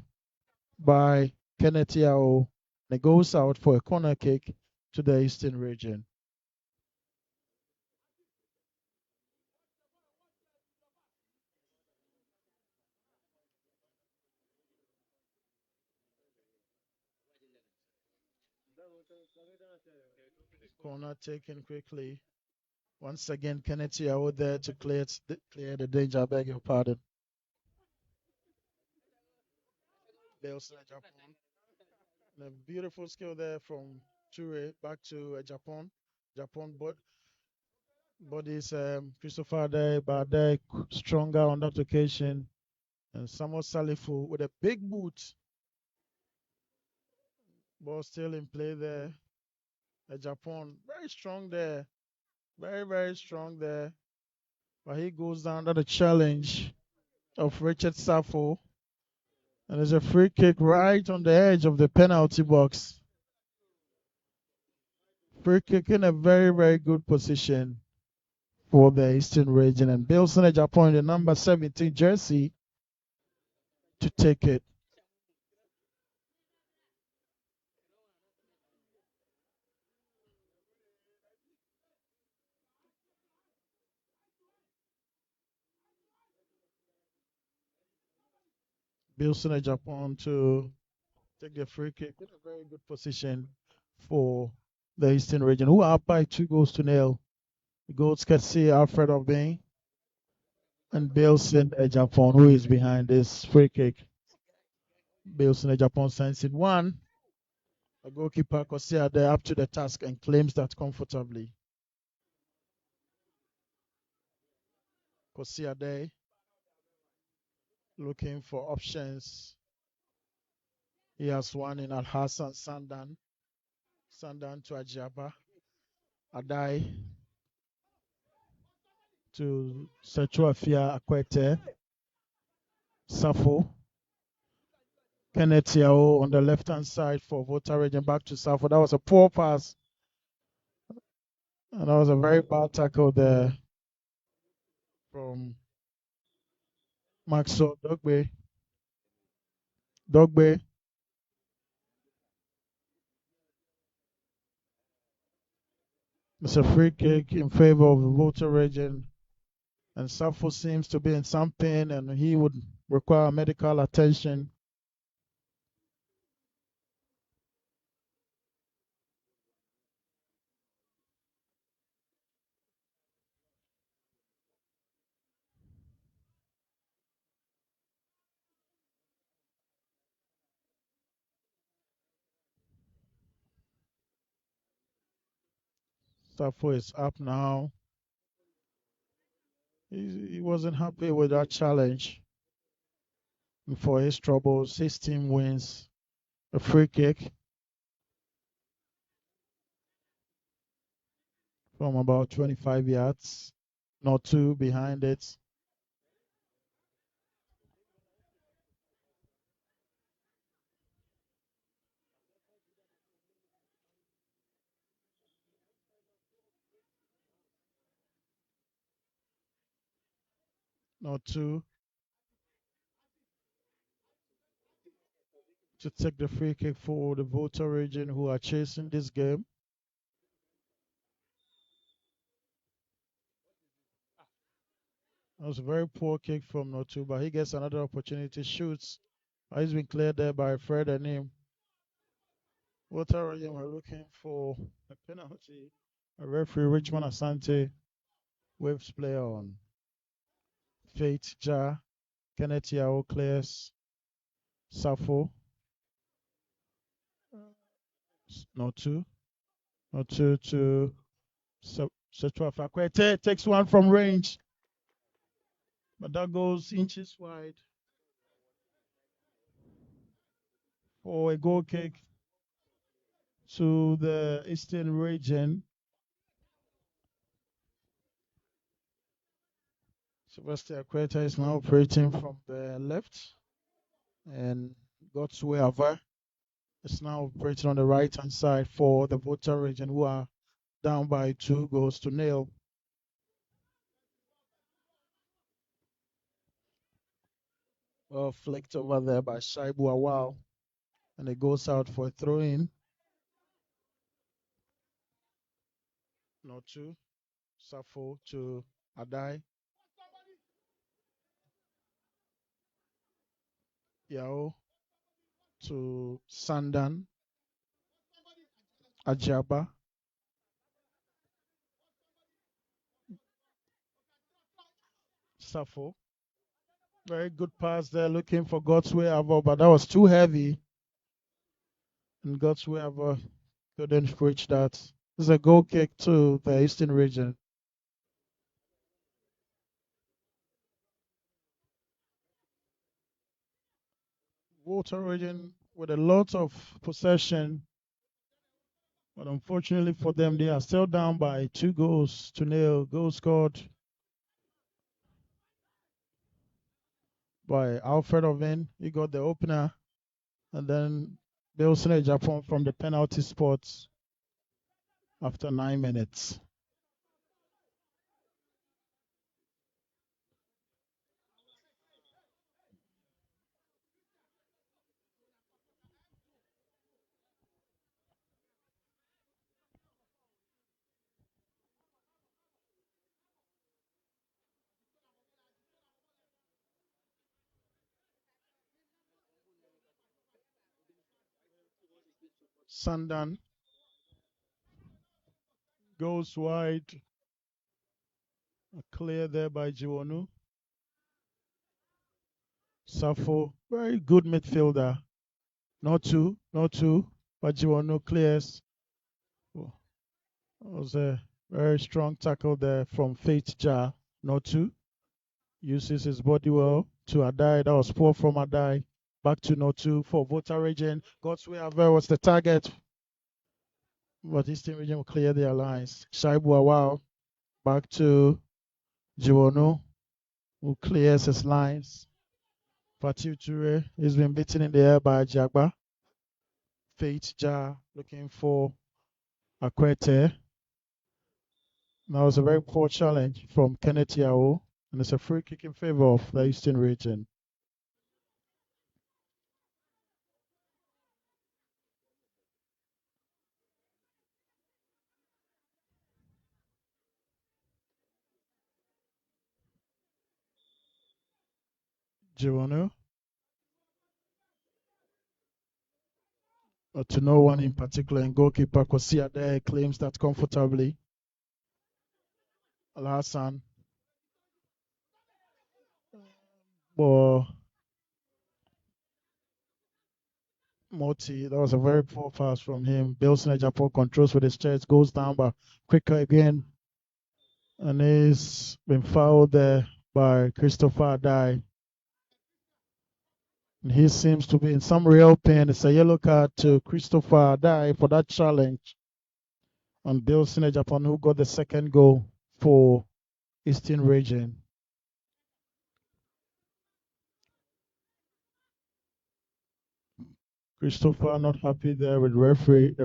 by Kenneth Yao. And it goes out for a corner kick to the Eastern region. Corner taken quickly. Once again, Kenneth Yao there to clear the danger. I beg your pardon. A beautiful skill there from Ture back to Japan. Japan bodies Christopher there, but there stronger on that occasion. And Samuel Salifu with a big boot. Ball still in play there. Japan very strong there. Very, very strong there. But he goes down to the challenge of Richard Safo. And there's a free kick right on the edge of the penalty box. Free kick in a very, very good position for the Eastern region. And Bilson Japan, the number 17 jersey, to take it. Bilson Japan to take the free kick in a very good position for the Eastern region, who are up by 2-0. The goals can see Alfred Obeng and Bilson Japan, who is behind this free kick. Bilson Japan sends it one. The goalkeeper Kosia there up to the task and claims that comfortably. Kosia there looking for options. He has one in Al Hassan Sandan. Sandan to Ajaba. Adai to Sechuafia Akwete. Safo. Kenneth Yao on the left-hand side for Volta region back to Safo. That was a poor pass. And that was a very bad tackle there from Maxwell Dogbe. Dogbe. It's a free kick in favor of the Volta region. And Safo seems to be in some pain and he would require medical attention. Safo is up now. He wasn't happy with that challenge. And for his troubles, his team wins a free kick from about 25 yards, not two behind it. Not two to take the free kick for the Volta region who are chasing this game. That was a very poor kick from Notu, but he gets another opportunity, shoots. He's been cleared there by Fred and him. Volta region were looking for a penalty. A referee, Richmond Asante, waves play on. Faith Ja, Kenneth Yao clears Safo. Notu. Notu to Setua Fakwete takes one from range. But that goes inches wide for a goal kick to the Eastern region. Sylvester Akweta is now operating from the left, and Godsway Ava is now operating on the right hand side for the Volta region, who are down by 2-0. Well, flicked over there by Shaibu Awal, and it goes out for a throw in. No two. Safo to Adai. Yao to Sandan. Ajaba. Safo. Very good pass there, looking for Godsway Avo, but that was too heavy. And Godsway Avo couldn't reach that. It's a goal kick to the Eastern region. Volta region with a lot of possession, but unfortunately for them, they are still down by 2-0. Goal scored by Alfred Oven. He got the opener, and then Bilson Japan from the penalty spot after 9 minutes. Sandan goes wide. Clear there by Jiwonu. Safo, very good midfielder. Not two, but Jiwonu clears. Oh, that was a very strong tackle there from Faith Ja. Not two. Uses his body well to Adai. That was poor from Adai. Back to Notu for Volta region. Godsway Ave was the target, but Eastern region will clear their lines. Shaibu Awao back to Jiwonu, who clears his lines. Fatiu Ture has been beaten in the air by Jagba. Faith Ja looking for Akwete. That was a very poor challenge from Kenneth Yao, and it's a free kick in favor of the Eastern region. Jiwonu. To no one in particular, and goalkeeper Kosia there claims that comfortably. Al Hassan. But Moti, that was a very poor pass from him. Bilson Japan controls with his chest, goes down, but quicker again. And he's been fouled there by Christopher Adai. And he seems to be in some real pain. It's a yellow card to Christopher Adai for that challenge on Bilson Japan, who got the second goal for Eastern Region. Christopher not happy there with the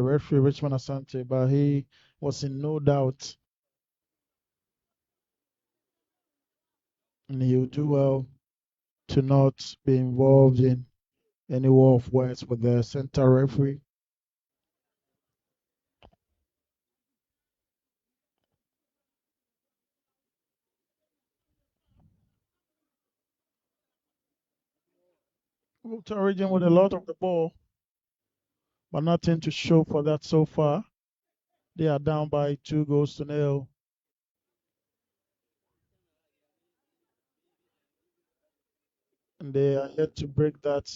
referee Richmond Asante, but he was in no doubt. And he'll do well to not be involved in any war of words with the center referee. Volta Region with a lot of the ball, but nothing to show for that so far. They are down by 2-0. And they are yet to break that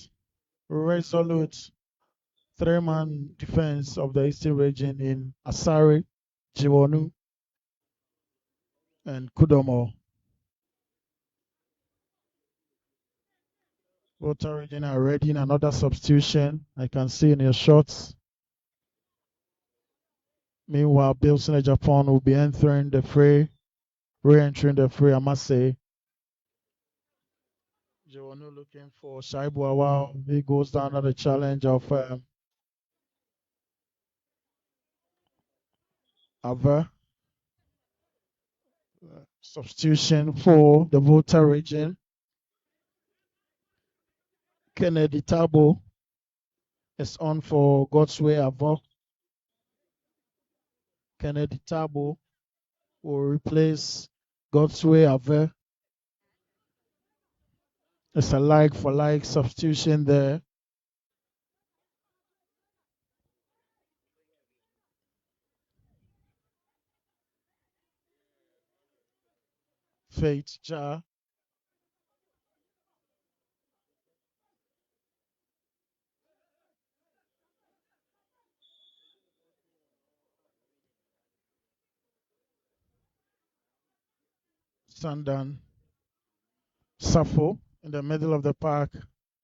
resolute three-man defense of the Eastern Region in Asari, Jiwonu, and Kudomo. Volta Region are ready in another substitution. I can see in your shots. Meanwhile, Bilson Japan will be entering the fray, re-entering the fray, I must say. Jiwonu looking for Shaibu Awao. He goes down at the challenge of Ava. Substitution for the Volta Region. Kennedy Tabo is on for Godsway Avo. Kennedy Tabo will replace Godsway Ave. It's a like for like substitution there. Faith Ja. Sandan Safo in the middle of the park.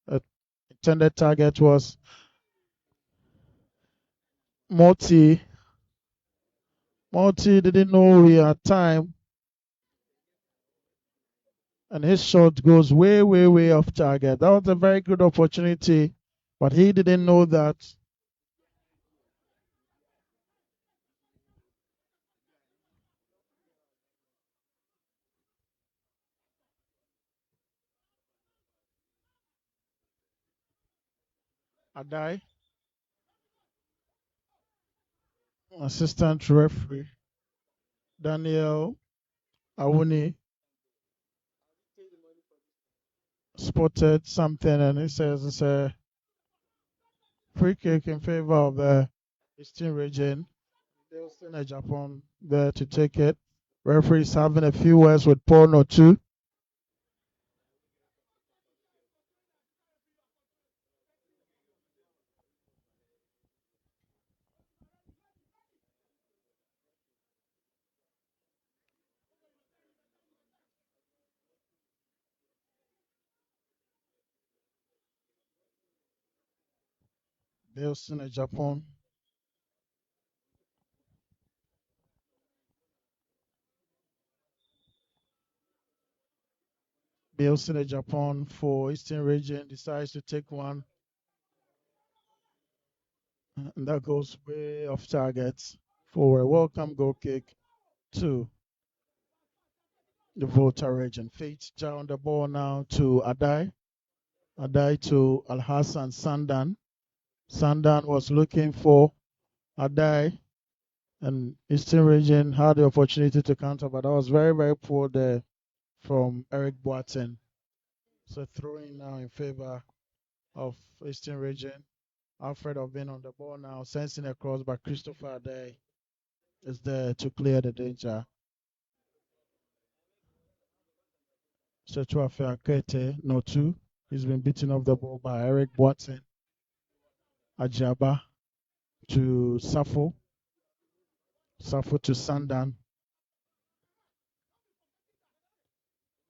The intended target was Moti. Moti didn't know he had time. And his shot goes way, way, way off target. That was a very good opportunity, but he didn't know that. Adai, assistant referee, Daniel Awuni, spotted something and he says it's a free kick in favor of the Eastern Region. They'll send a Japan there to take it. Referee's having a few words with Paul Notu. They'll send a Japan. Bilson in Japan for Eastern Region decides to take one. And that goes way off target for a welcome goal kick to the Volta Region. Faith Ja on the ball now to Adai. Adai to Al Hassan Sandan. Sandan was looking for Adai. And Eastern Region had the opportunity to counter, but that was very, very poor there from Eric Boateng. So throwing now in favor of Eastern Region. Alfred have been on the ball now, sensing a cross by Christopher Day is there to clear the danger. Sechuafe Akete, no two. He's been beaten off the ball by Eric Watson. Ajaba to Safo. Safo to Sandan.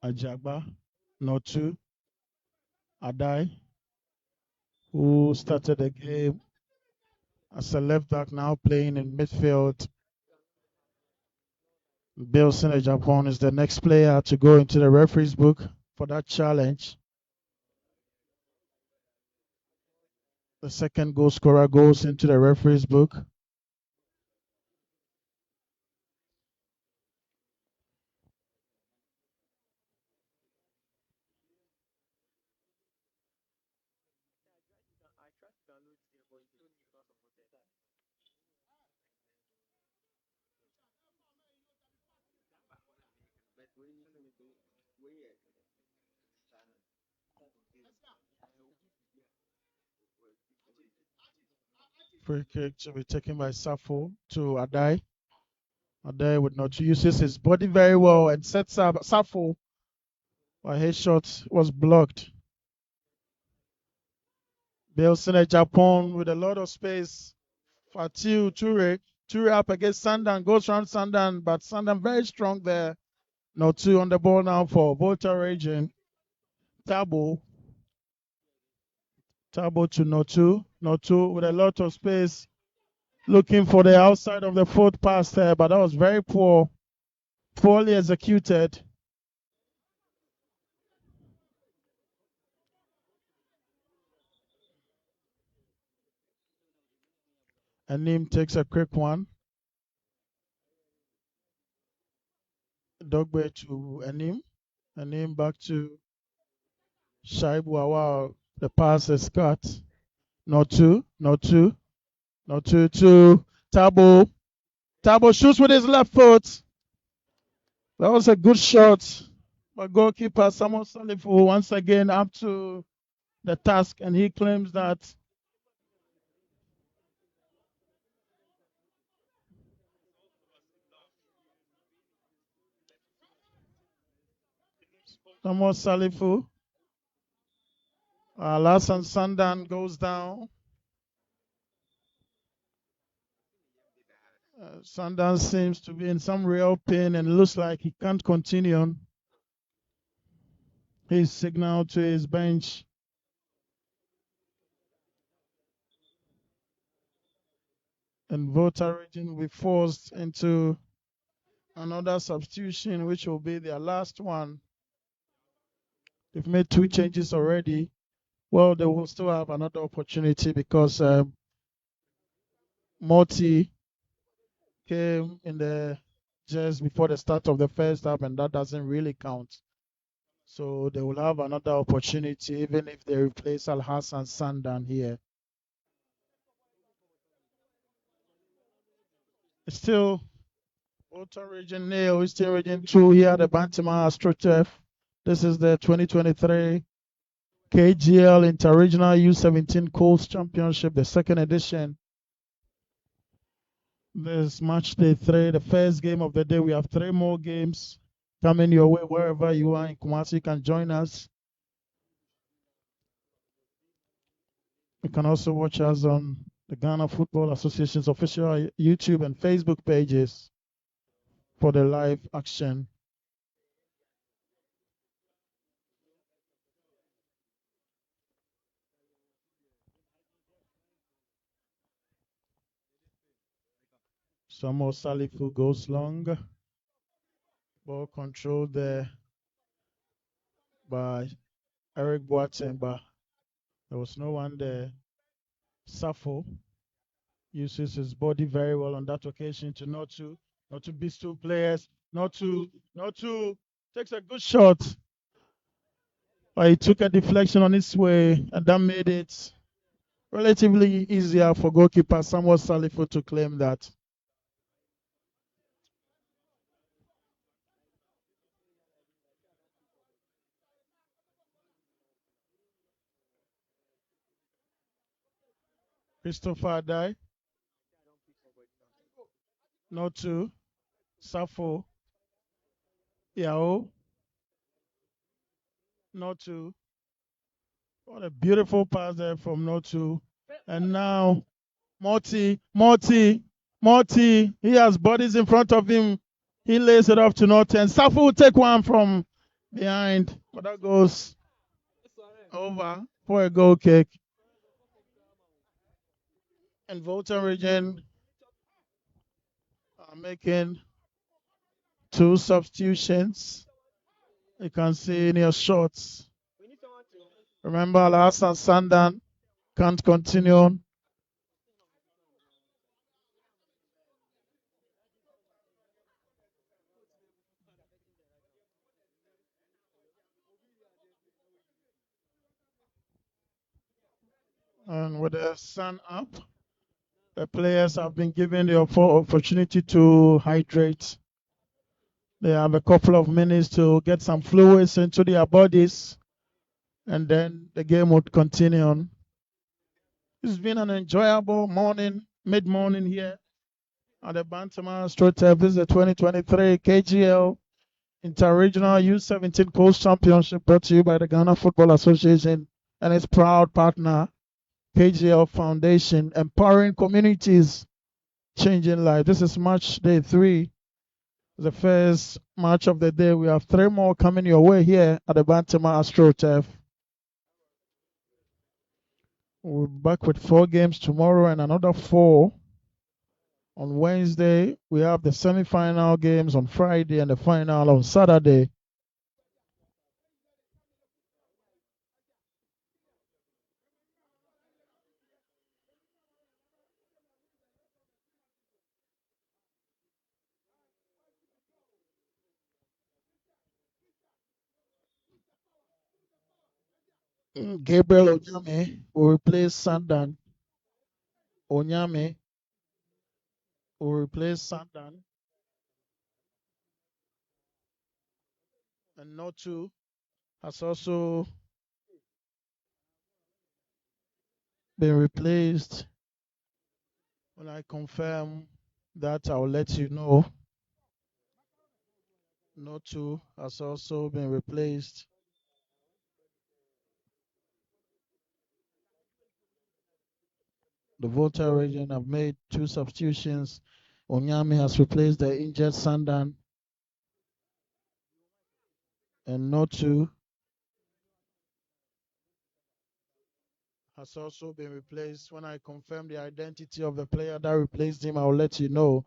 Ajaba, no two. Adai, who started the game as a left back, now playing in midfield. Bill Japan is the next player to go into the referee's book for that challenge. The second goal scorer goes into the referee's book. Free kick to be taken by Safo to Adai. Adai would not uses his body very well and sets up Safo, but his shot was blocked. Bill Japan with a lot of space. Fatiu Ture. Ture up against Sandan, goes around Sandan, but Sandan very strong there. No two on the ball now for Volta region. Tabo to Notu. Notu with a lot of space. Looking for the outside of the foot pass there, but that was very poorly executed. Anim takes a quick one. Dogbe to Anim. Anim back to Shaibu. Wow, the pass is cut. Notu to Tabo. Tabo shoots with his left foot. That was a good shot. But goalkeeper Samuel Salifu once again up to the task, and he claims that Samuel Salifu. Alasan Sandan goes down. Sandan seems to be in some real pain and looks like he can't continue on. He signaled to his bench. And Volta region will be forced into another substitution, which will be their last one. They've made 2 changes already. Well, they will still have another opportunity because Morty came in the just before the start of the first half, and that doesn't really count. So they will have another opportunity, even if they replace Al Hassan Sandan here. Still, Volta region nil, Eastern region 2 here, the Bantima AstroTurf. This is the 2023 KGL Interregional U17 Coast Championship, the second edition. This match day 3, the first game of the day. We have 3 more games coming your way wherever you are in Kumasi. You can join us. You can also watch us on the Ghana Football Association's official YouTube and Facebook pages for the live action. Samuel Salifu goes long. Ball controlled there by Eric Boateng, but there was no one there. Safo uses his body very well on that occasion to not to beat 2 players. Not to takes a good shot. But he took a deflection on his way, and that made it relatively easier for goalkeeper Samuel Salifu to claim that. Christopher Adai. No 2. Safo. Yao. No 2. What a beautiful pass there from No 2. And now Morty. He has bodies in front of him. He lays it off to No 10. Safo will take one from behind. But that goes over for a goal kick. And Volta region are making 2 substitutions. You can see in your shots. Remember, Hassan Sandan can't continue. And with the sun up, the players have been given the opportunity to hydrate. They have a couple of minutes to get some fluids into their bodies, and then the game would continue on. It's been an enjoyable morning, mid-morning here at the Bantama Astroturf. This is the 2023 KGL Interregional U17 Coast Championship brought to you by the Ghana Football Association and its proud partner, KGL Foundation, empowering communities, changing lives. This is match day 3, the first match of the day. We have 3 more coming your way here at the Bantama Astroturf. We'll be back with 4 games tomorrow and another 4 on Wednesday. We have the semi-final games on Friday and the final on Saturday. Gabriel Onyame will replace Sandan. Onyame will replace Sandan. And Notu has also been replaced. When I confirm that, I'll let you know. Notu has also been replaced. The Volta region have made 2 substitutions. Onyame has replaced the injured Sandan. And Notu has also been replaced. When I confirm the identity of the player that replaced him, I'll let you know.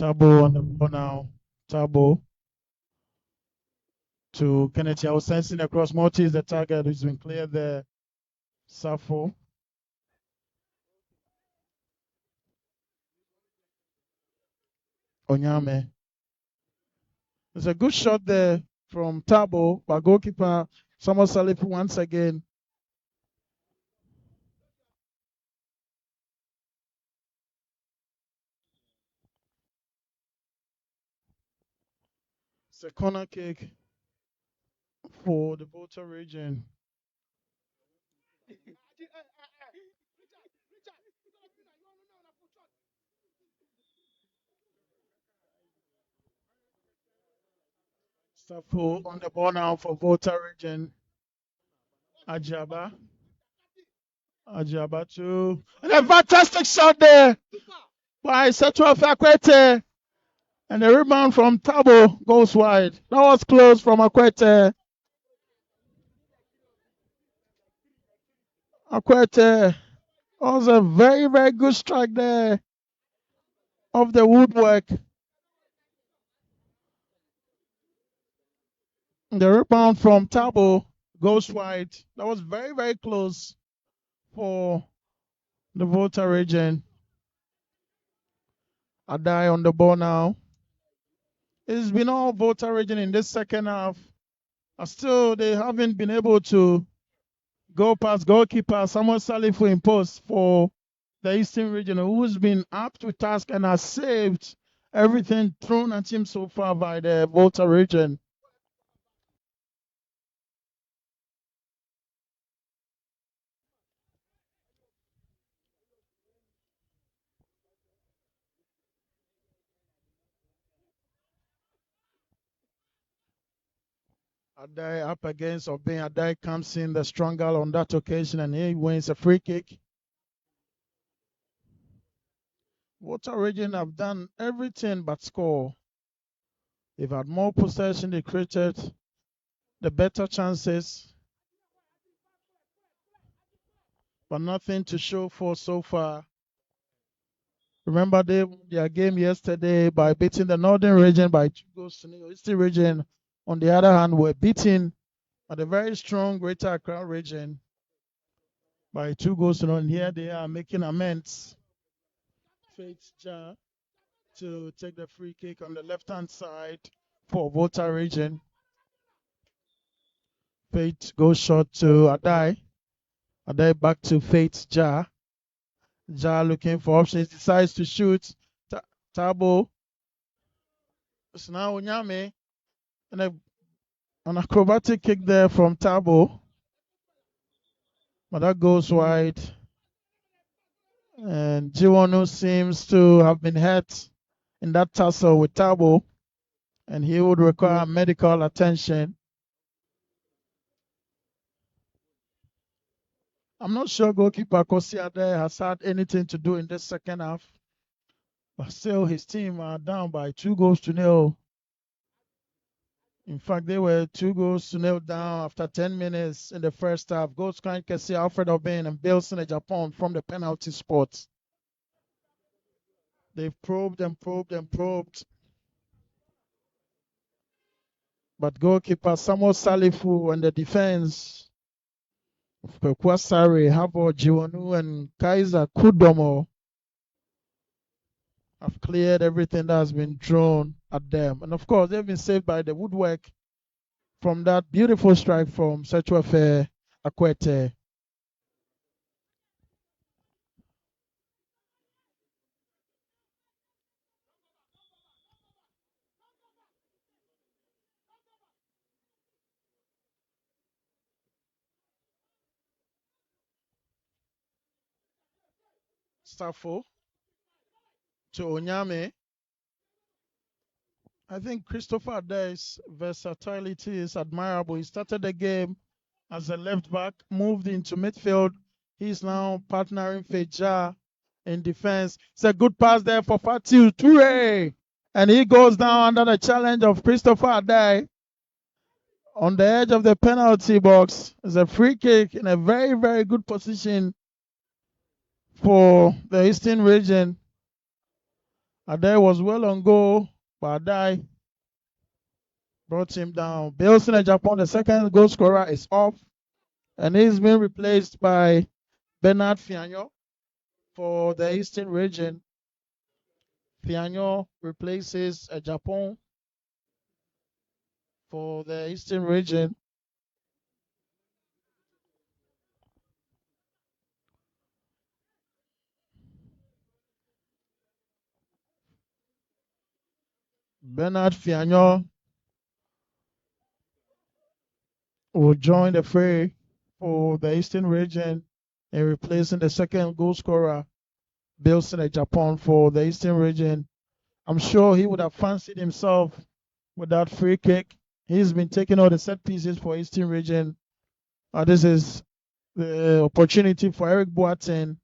Tabo on the ball now. Tabo to Kennedy. I was sensing across. Morty is the target who's been cleared there. Safo. Onyame. It's a good shot there from Tabo, but goalkeeper Samuel Salif once again. It's a corner kick for the Volta region. Safo on the ball now for Volta region. Ajaba too. And a fantastic shot there by Setua Akwete. And the rebound from Tabo goes wide. That was close from Akwete. Akwete was a very, very good strike there of the woodwork. The rebound from Tabo goes wide. That was very, very close for the Volta region. Adai on the ball now. It's been all Volta region in this second half Still, they haven't been able to go past goalkeeper Samuel Salifu in post for the Eastern region, who's been up to task and has saved everything thrown at him so far by the Volta region. Adai up against Obin. Adai comes in the stronger on that occasion and he wins a free kick. Volta region have done everything but score. They've had more possession, they created the better chances, but nothing to show for so far. Remember their game yesterday by beating the Northern region by 2-0. Eastern region, on the other hand, were beaten by the very strong Greater Accra region by 2-0. And here they are making amends. Faith Jar to take the free kick on the left-hand side for Volta region. Faith goes short to Adai. Adai back to Faith Jar. Jar looking for options, decides to shoot. Tabo. It's now Onyame. And an acrobatic kick there from Tabo. But that goes wide. And Jiwonu seems to have been hurt in that tussle with Tabo. And he would require medical attention. I'm not sure goalkeeper Kosi Ade has had anything to do in this second half. But still, his team are down by 2-0. In fact, they were 2-0 down after 10 minutes in the first half. Goals can see Alfred Obin and Bilson Japan from the penalty spot. They've probed and probed and probed. But goalkeeper Samuel Salifu and the defense of Pekwasari, Habo Jiwonu, and Kaiser Kudomo have cleared everything that has been thrown at them. And of course, they've been saved by the woodwork from that beautiful strike from Sechuefe Akwete. Staffo to Onyame. I think Christopher Ade's versatility is admirable. He started the game as a left back, moved into midfield. He's now partnering Feja in defense. It's a good pass there for Fatiu Toure. And he goes down under the challenge of Christopher Ade on the edge of the penalty box. It's a free kick in a very, very good position for the Eastern region. Ade was well on goal, but Ade brought him down. Bilson Japan, the second goal scorer, is off. And he's been replaced by Bernard Fianyo for the Eastern region. Fianyo replaces Japan for the Eastern region. Bernard Fianyo will join the fray for the Eastern region and replacing the second goal scorer, Bilson Japan, for the Eastern region. I'm sure he would have fancied himself with that free kick. He's been taking all the set pieces for Eastern region. This is the opportunity for Eric Boateng.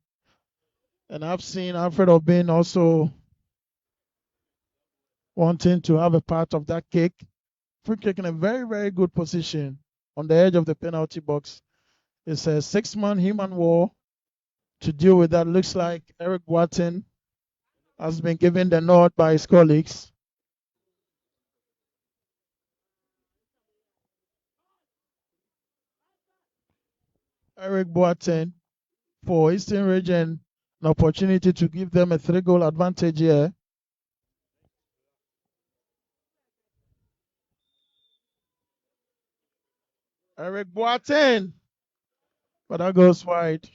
And I've seen Alfred Obin also wanting to have a part of that kick. Free kick in a very, very good position on the edge of the penalty box. It's a 6-man human war to deal with that. Looks like Eric Boateng has been given the nod by his colleagues. Eric Boateng for Eastern region, an opportunity to give them a 3-goal advantage here. Eric Boateng. But that goes wide.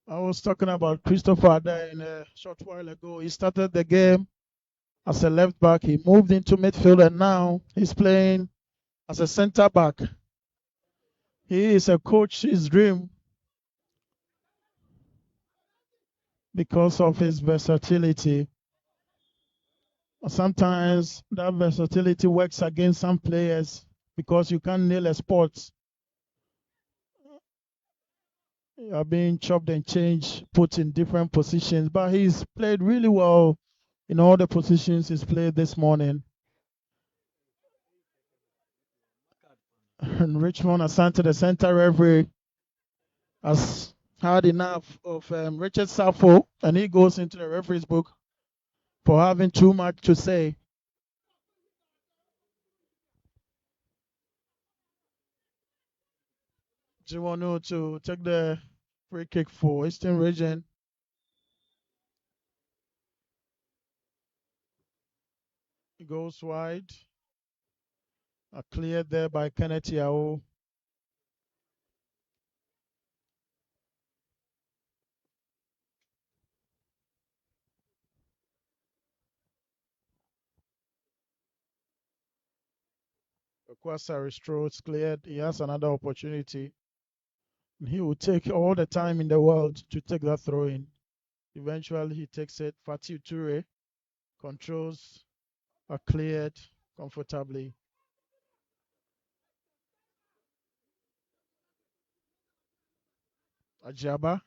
I was talking about Christopher there in a short while ago. He started the game as a left back. He moved into midfield and now he's playing as a center back. He is a coach's dream because of his versatility. Sometimes that versatility works against some players because you can't nail a sport. You are being chopped and changed, put in different positions. But he's played really well in all the positions he's played this morning. And Richmond Asante, the center referee, has had enough of Richard Safo, and he goes into the referee's book for having too much to say. Jiwonu to take the free kick for Eastern Region. It goes wide. Cleared there by Kenneth Yao. Kwasari Strode cleared. He has another opportunity. And he will take all the time in the world to take that throw in. Eventually, he takes it. Fatih Toure controls are cleared comfortably. Ajaba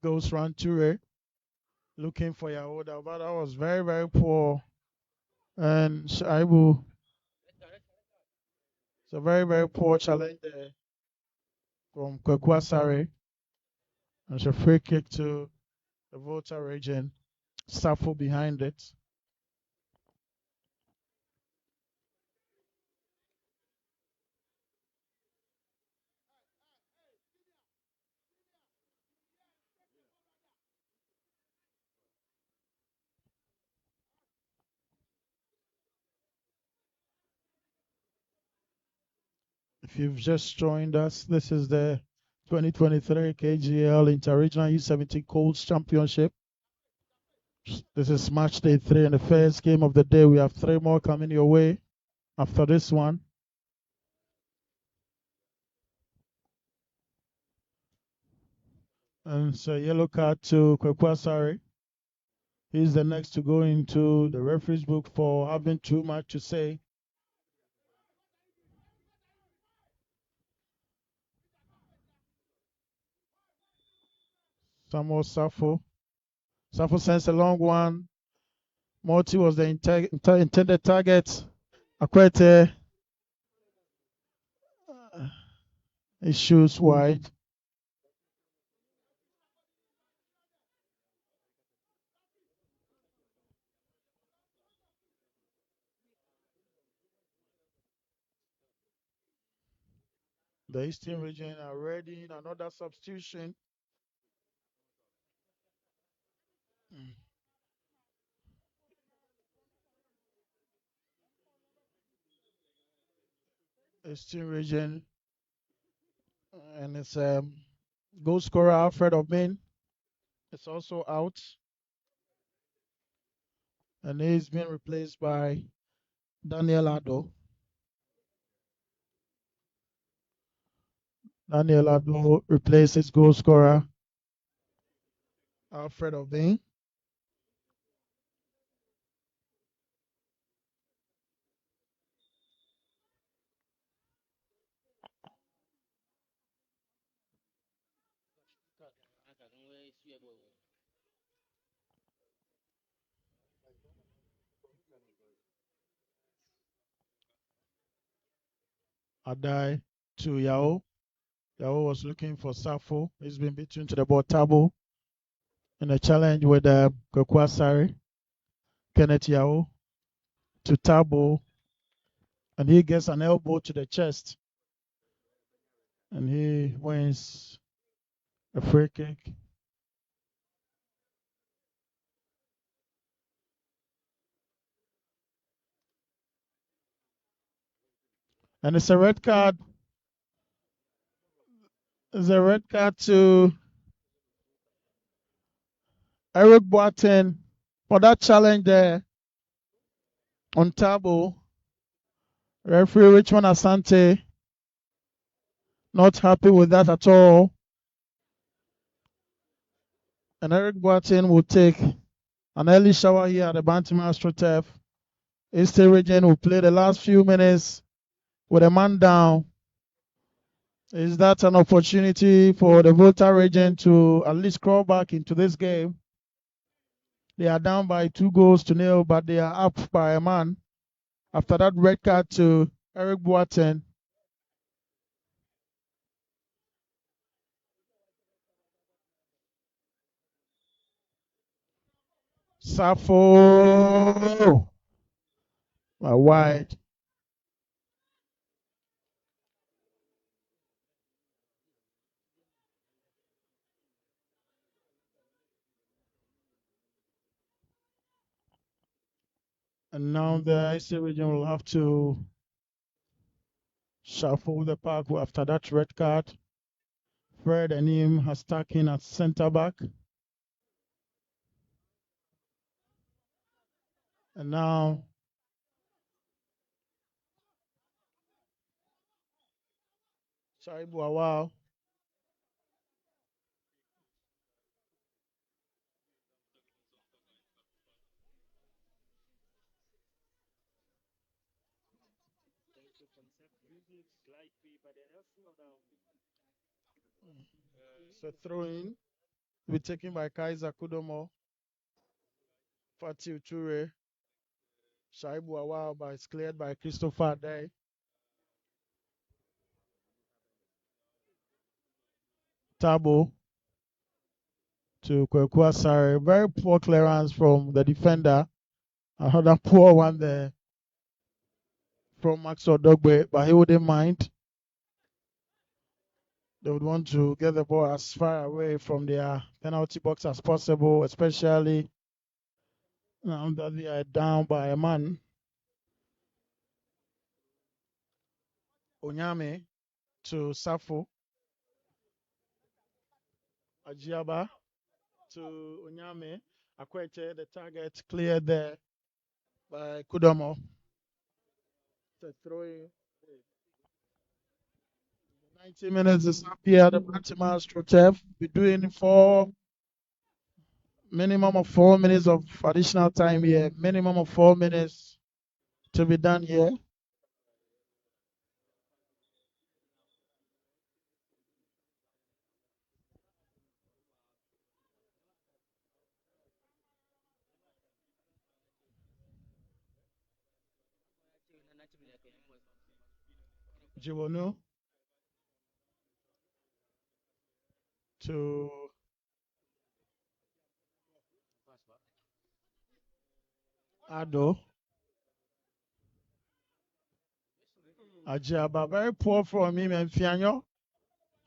goes round Toure looking for Yahoda, but that was very, very poor. And Shaibu, it's a very, very poor challenge there from Kwekwasare. And it's a free kick to the Volta region. Safo behind it. If you've just joined us, this is the 2023 KGL Interregional U17 Colts Championship. This is match day 3 and the first game of the day. We have 3 more coming your way after this one. And so yellow card to Kwekwasari. He's the next to go into the referee's book for having too much to say. Samuel Safo. Safo sends a long one. Morty was the intended target. Akwete. He shoots wide. The Eastern region are ready in another substitution. Eastern region, and it's goal scorer Alfred Obin. It's also out, and he's been replaced by Daniel Ado. Daniel Ado replaces goal scorer Alfred Obin. Adai to Yao. Yao was looking for Safo. He's been beaten to the ball. Tabo in a challenge with Kwekwasari. Kenneth Yao to Tabo, and he gets an elbow to the chest. And he wins a free kick. And it's a red card. It's a red card to Eric Boateng for that challenge there on Tabo. Referee Richmond Asante not happy with that at all. And Eric Boateng will take an early shower here at the Bantam AstroTurf. Eastern Region will play the last few minutes with a man down. Is that an opportunity for the Volta region to at least crawl back into this game? They are down by 2-0, but they are up by a man after that red card to Eric Boateng. Safo wide. And now the IC region will have to shuffle the pack after that red card. Fred and him has stuck in at centre back. And now Shaibu Awao. So throw in will be taken by Kaiser Kudomo. Fatih Ture. Shaibu Awao, but it's cleared by Christopher Day. Tabo to Kweku Asare. Very poor clearance from the defender. Another poor one there from Max Odogbe, but he wouldn't mind. They would want to get the ball as far away from their penalty box as possible, especially now that they are down by a man. Onyame to Safo. Ajiaba to Onyame. Akwete, the target cleared there by Kudomo. The throw-in. 90 minutes is up here. The Baltimore AstroTurf be doing minimum of 4 minutes of additional time here. Minimum of 4 minutes to be done here. Jiwonu to Ado. Ajaba, very poor from him and Fianyo.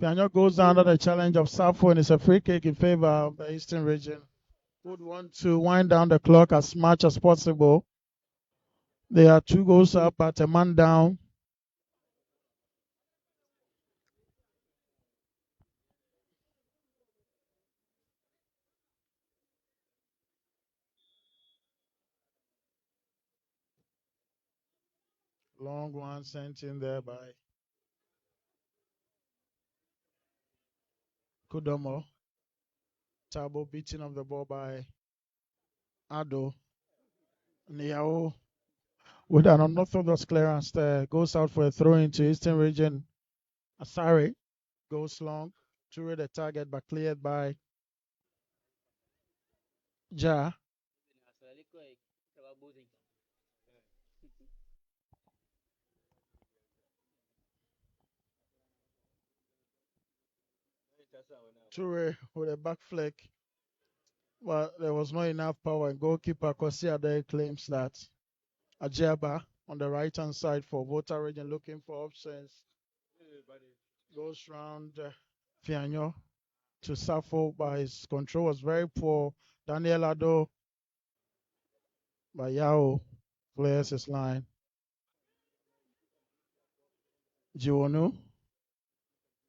Fianyo goes under the challenge of Safo and it's a free kick in favor of the Eastern region. Would want to wind down the clock as much as possible. They are 2 goals up at a man down. Long one sent in there by Kudomo. Tabo beating of the ball by Ado. Niao with an unorthodox clearance there goes out for a throw into Eastern region. Asare goes long to the target but cleared by Ja. Ture with a back flick, but there was not enough power. And goalkeeper Kwasi Ade claims that Ajaba on the right hand side for Volta region looking for options. Goes round Fianyo to Safo, but his control was very poor. Daniel Ado by Yao clears his line. Jiwonu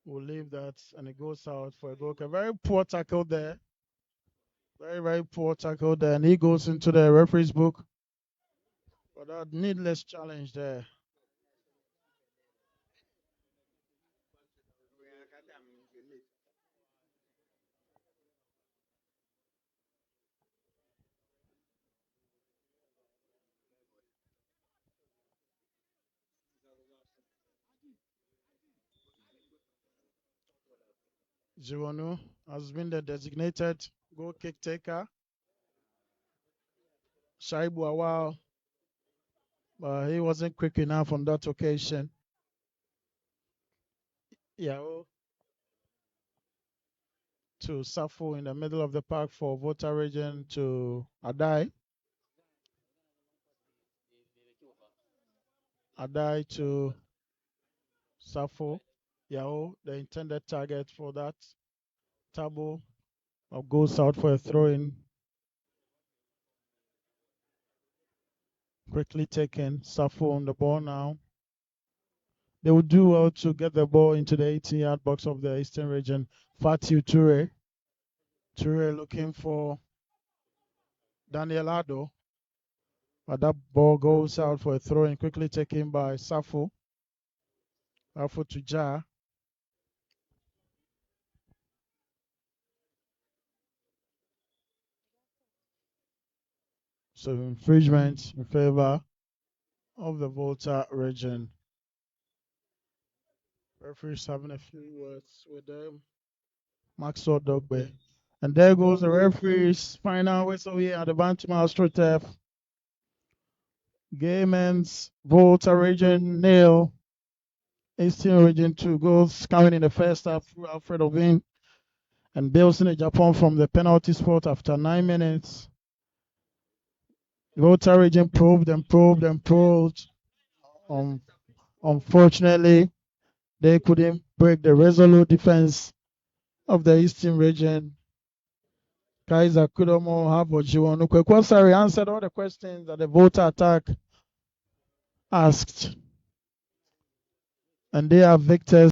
will leave that, and it goes out for a goal. A very poor tackle there. Very, very poor tackle there. And he goes into the referee's book for that needless challenge there. Jiwonu has been the designated goal kick taker. Shaibu Awal, but he wasn't quick enough on that occasion. Yao to Safo in the middle of the park for Volta region to Adai. Adai to Safo. Yao, the intended target for that. Tabo goes out for a throw-in. Quickly taken. Safo on the ball now. They will do well to get the ball into the 18-yard box of the Eastern region. Fatiu Toure. Toure looking for Daniel Ado. But that ball goes out for a throw-in. Quickly taken by Safo. Safo to Ja. So infringement in favor of the Volta region. Referees having a few words with them. Maxwell Dogbe. And there goes the referee's final whistle here at the Bantam AstroTurf. Game ends. Volta region 0. Eastern region 2 goals coming in the first half through Alfred Ovin and Bills in Japan from the penalty spot after 9 minutes. Volta region probed and probed and probed. Unfortunately, they couldn't break the resolute defense of the Eastern region. Kaiser Kudomo Habojiwonu Kwekwasari answered all the questions that the Volta attack asked. And they are victors.